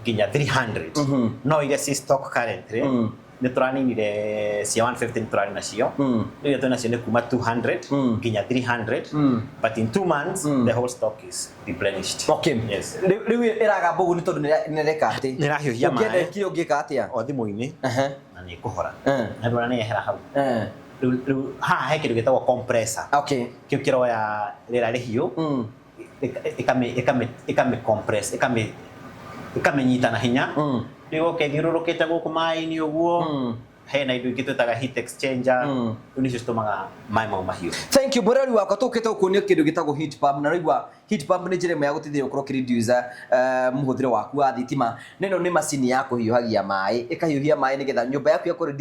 nginya 300 no iria ci stock currently nĩ tũraninire cia 150 nĩ tũrarĩ nacio rĩu twĩ nacio nĩ kuma 200 nginya 300 but in 2 months the whole stock is replenished. Okay, yes. Rĩu ĩraga mbũgu nĩ tondũ nĩ reka atĩ nĩ rahiũhia maĩ ũngĩenda kĩo ngĩka atĩa o thimũ-inĩ na nĩ kũhora na ndũra nĩ yehera hau haha he kĩndũ gĩtagwo compressor kĩu kĩroya rĩera rĩhiũ ĩkame compress ĩkamĩnyita na hinya rĩu ũkĩthiũrũrũkĩte gũkũ maĩ-inĩ ũguo hena indo ingĩ twĩtaga heat exchanger rĩu nĩcio citũmaga maĩ mau mahiũ. Thank you mũrori wakwa tũkĩte gũkuonia kĩndũ gĩtagwo heat pump na raigua heat pump nĩ njĩra ĩmwe ya gũteithĩrĩria gũkorwo ũkĩreduce mũhũthĩre waku wa thitima na ĩno nĩ macini ya kũhiũhagia maĩ ĩkahiũhia maĩ nĩgetha nyũmba yaku yakorwo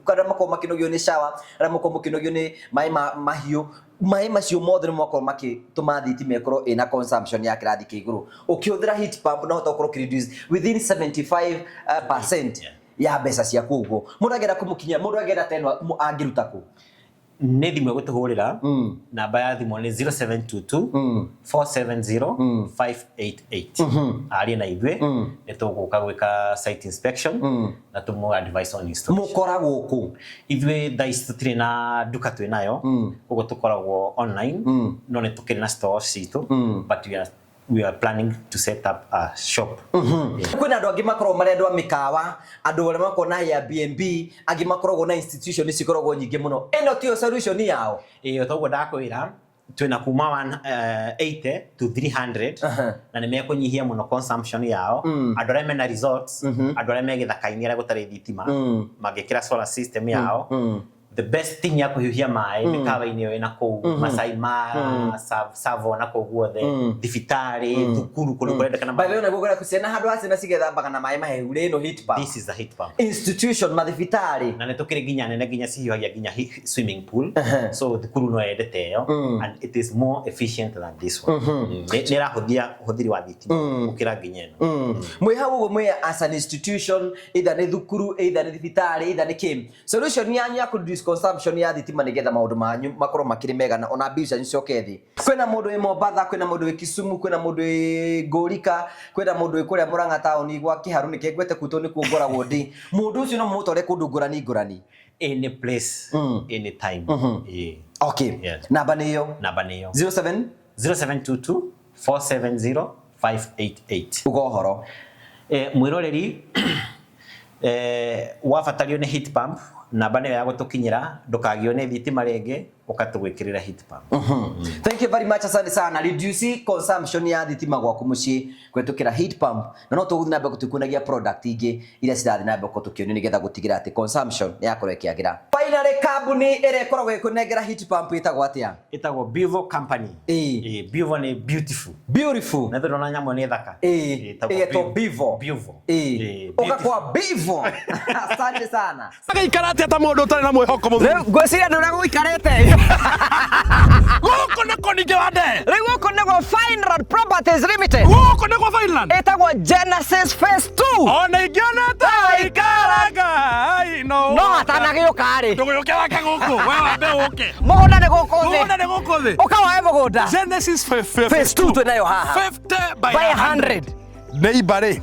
arĩa makorwo makĩnogio nĩ shower arĩa makorwo makĩnogio nĩ maĩ mahiũ maĩ macio mothe nĩ makorwo makĩtũma thitima ĩkorwo ĩna consumption ya kĩrathi kĩa igũrũ ũkĩhũthĩra heat pump no ũhote gũkorwo ũkĩreduce within 75% ya mbeca ciaku ũguo mũndũ agenda kũmũkinyia mũndũ agenda teno angĩruta kũ nĩ thimũ gũtũhũrĩra namba ya thimũ nĩ 0722 470 588 aria na ithuĩ nĩ tũgũka gwĩka site inspection na tũmũ advice on installation. Mũkoragwo kũ? Ithuĩ thaa ici tũtirĩ na nduka twĩ nayo koguo tũkoragwo online no nĩ tũkĩrĩ na stores citũ but we are planning to set up a shop. Kwĩna andũ angĩ makoragwo marĩ andũ a mĩkawa andũ arĩa makoragwo na Airbnb angĩ makoragwo na institution cikoragwo nyingĩ mũno ĩno tiyo solution yao toguo ndakwĩra twĩna kuma 80 to 300 na nĩ mekũnyihia mũno consumption yao andũ arĩa mena resorts andũ arĩa me gĩthaka-inĩ arĩa gũtarĩ thitima mangĩkĩra solar system yao the best thing ya kuhiuhia maĩ mĩkawa-inĩ ĩyo ĩna kũu Masai Mara Savo na kũu guothe thibitarĩ thukuru kũrĩa kũrendekana by the way nĩguo ciana handũ ha ciana cigethambaga na maĩ mahehu ĩno heat pump this is a heat pump institution mathibitarĩ na nĩ tũkĩrĩ nginya nene nginya cihiũhagia nginya swimming pool so thukuru no yendete ĩyo and it is more efficient than this one nĩ rahũthia ũhũthĩri wa thitima gũkĩra nginya ĩno mwĩ hau ũguo mwĩ as an institution either nĩ thukuru either nĩ thibitarĩ either nĩ kĩ solution yanyu ya reduce consumption ya thitima nigetha maundu manyu makorwo makiri mega na ona bica ncoke thi kwina mundu wi Mombatha kwina mundu wi Kisumu kwina mundu wi Ngurika kwina mundu wi kuria Murang'a taoni gwa Kiharu ni kegwete kuto ni kuongoragwo ndi mundu ucio no mutore kundu ngurani any place any time okay namba niyo 0722 470 588 ugohoro mwiroreri wabatario ni heat pump namba niyo ya gutukinyira ndukagione thitima rĩngĩ ukatugwikirira heat pump. Thank you very much asante sana reduce consumption ya thitima gwaku mucii kwetukira heat pump na no tuguthi na mbere tukunagia product ingĩ iria cirathi na mbere tukionio nigetha gutigira ati consumption yakorwo ikiagira. Finally kambuni ĩrĩa ĩkoragwo ĩkunengera heat pump ĩtagwo atia? Ĩtagwo Bivo company. Bivo ni beautiful na ndona nyamũ ni thaka. Ĩtagwo Bivo. Ukakwa Bivo. Asante sana. Agaikara atia ta mũndũ ũtarĩ na mwĩhoko mũthuri. Ngwĩciria nĩ ũragũikarĩte. Gũkũ nĩkũ ningĩ wande? Rĩu gũkũ nĩgwo Fineland Properties Limited. Gũkũ nĩgwo Fineland? Ĩtagwo Genesis Phase 2. Ona ingĩonete ikaraga. No atanagĩũka-rĩ. Ndũgĩũke wake gũkũ. We wambe ũke. Mũgũnda nĩ gũkũ thĩ. Mũgũnda nĩ gũkũ thĩ. Ũkawae mũgũnda. Genesis Phase 2 twĩnayo haha. 50 by 100. Neighbor-rĩ.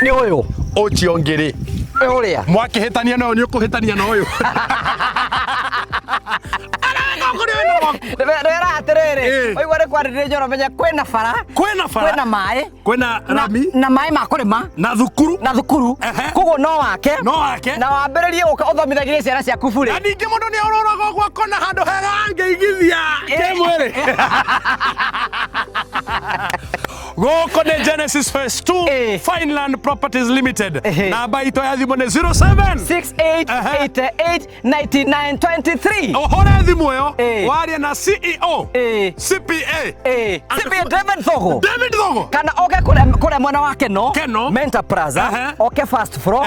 Nĩ ũyũ. Ũcio ngĩrĩ. Ũrĩa. Mwakĩhĩtania nayo nĩ ũkũhĩtania na ũyũ. Rera atiriri oigwa rĩ kwarĩrĩria njoro menya kwĩna bara kwĩna maĩ kwĩna rami na maĩ ma kũrĩma na thukuru koguo no wake na wambĩrĩrie gũka ũthomithagie ciana ciaku burĩ na ningĩ mũndũ nĩ ũrũraga ũguo akona handũ hega angĩigithia kĩmwĩrĩ Goko ne Genesis Phase 2 Fineland Properties Limited. Namba ito ya thimu ni 0768889923. Ohore thimu yo waria na CEO CPA CPA David Thogo. David Thogo. Kana oke kule mwana wake no Mentor Plaza oke first floor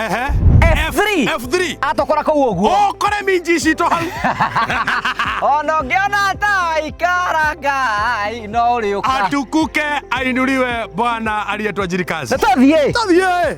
F3 atokora ko uguo kore minji cito hau ono ngiona ta ikaragai no riuka atukuke ainuriwe bwana aliyetwa Jirikazi. Tuthiĩ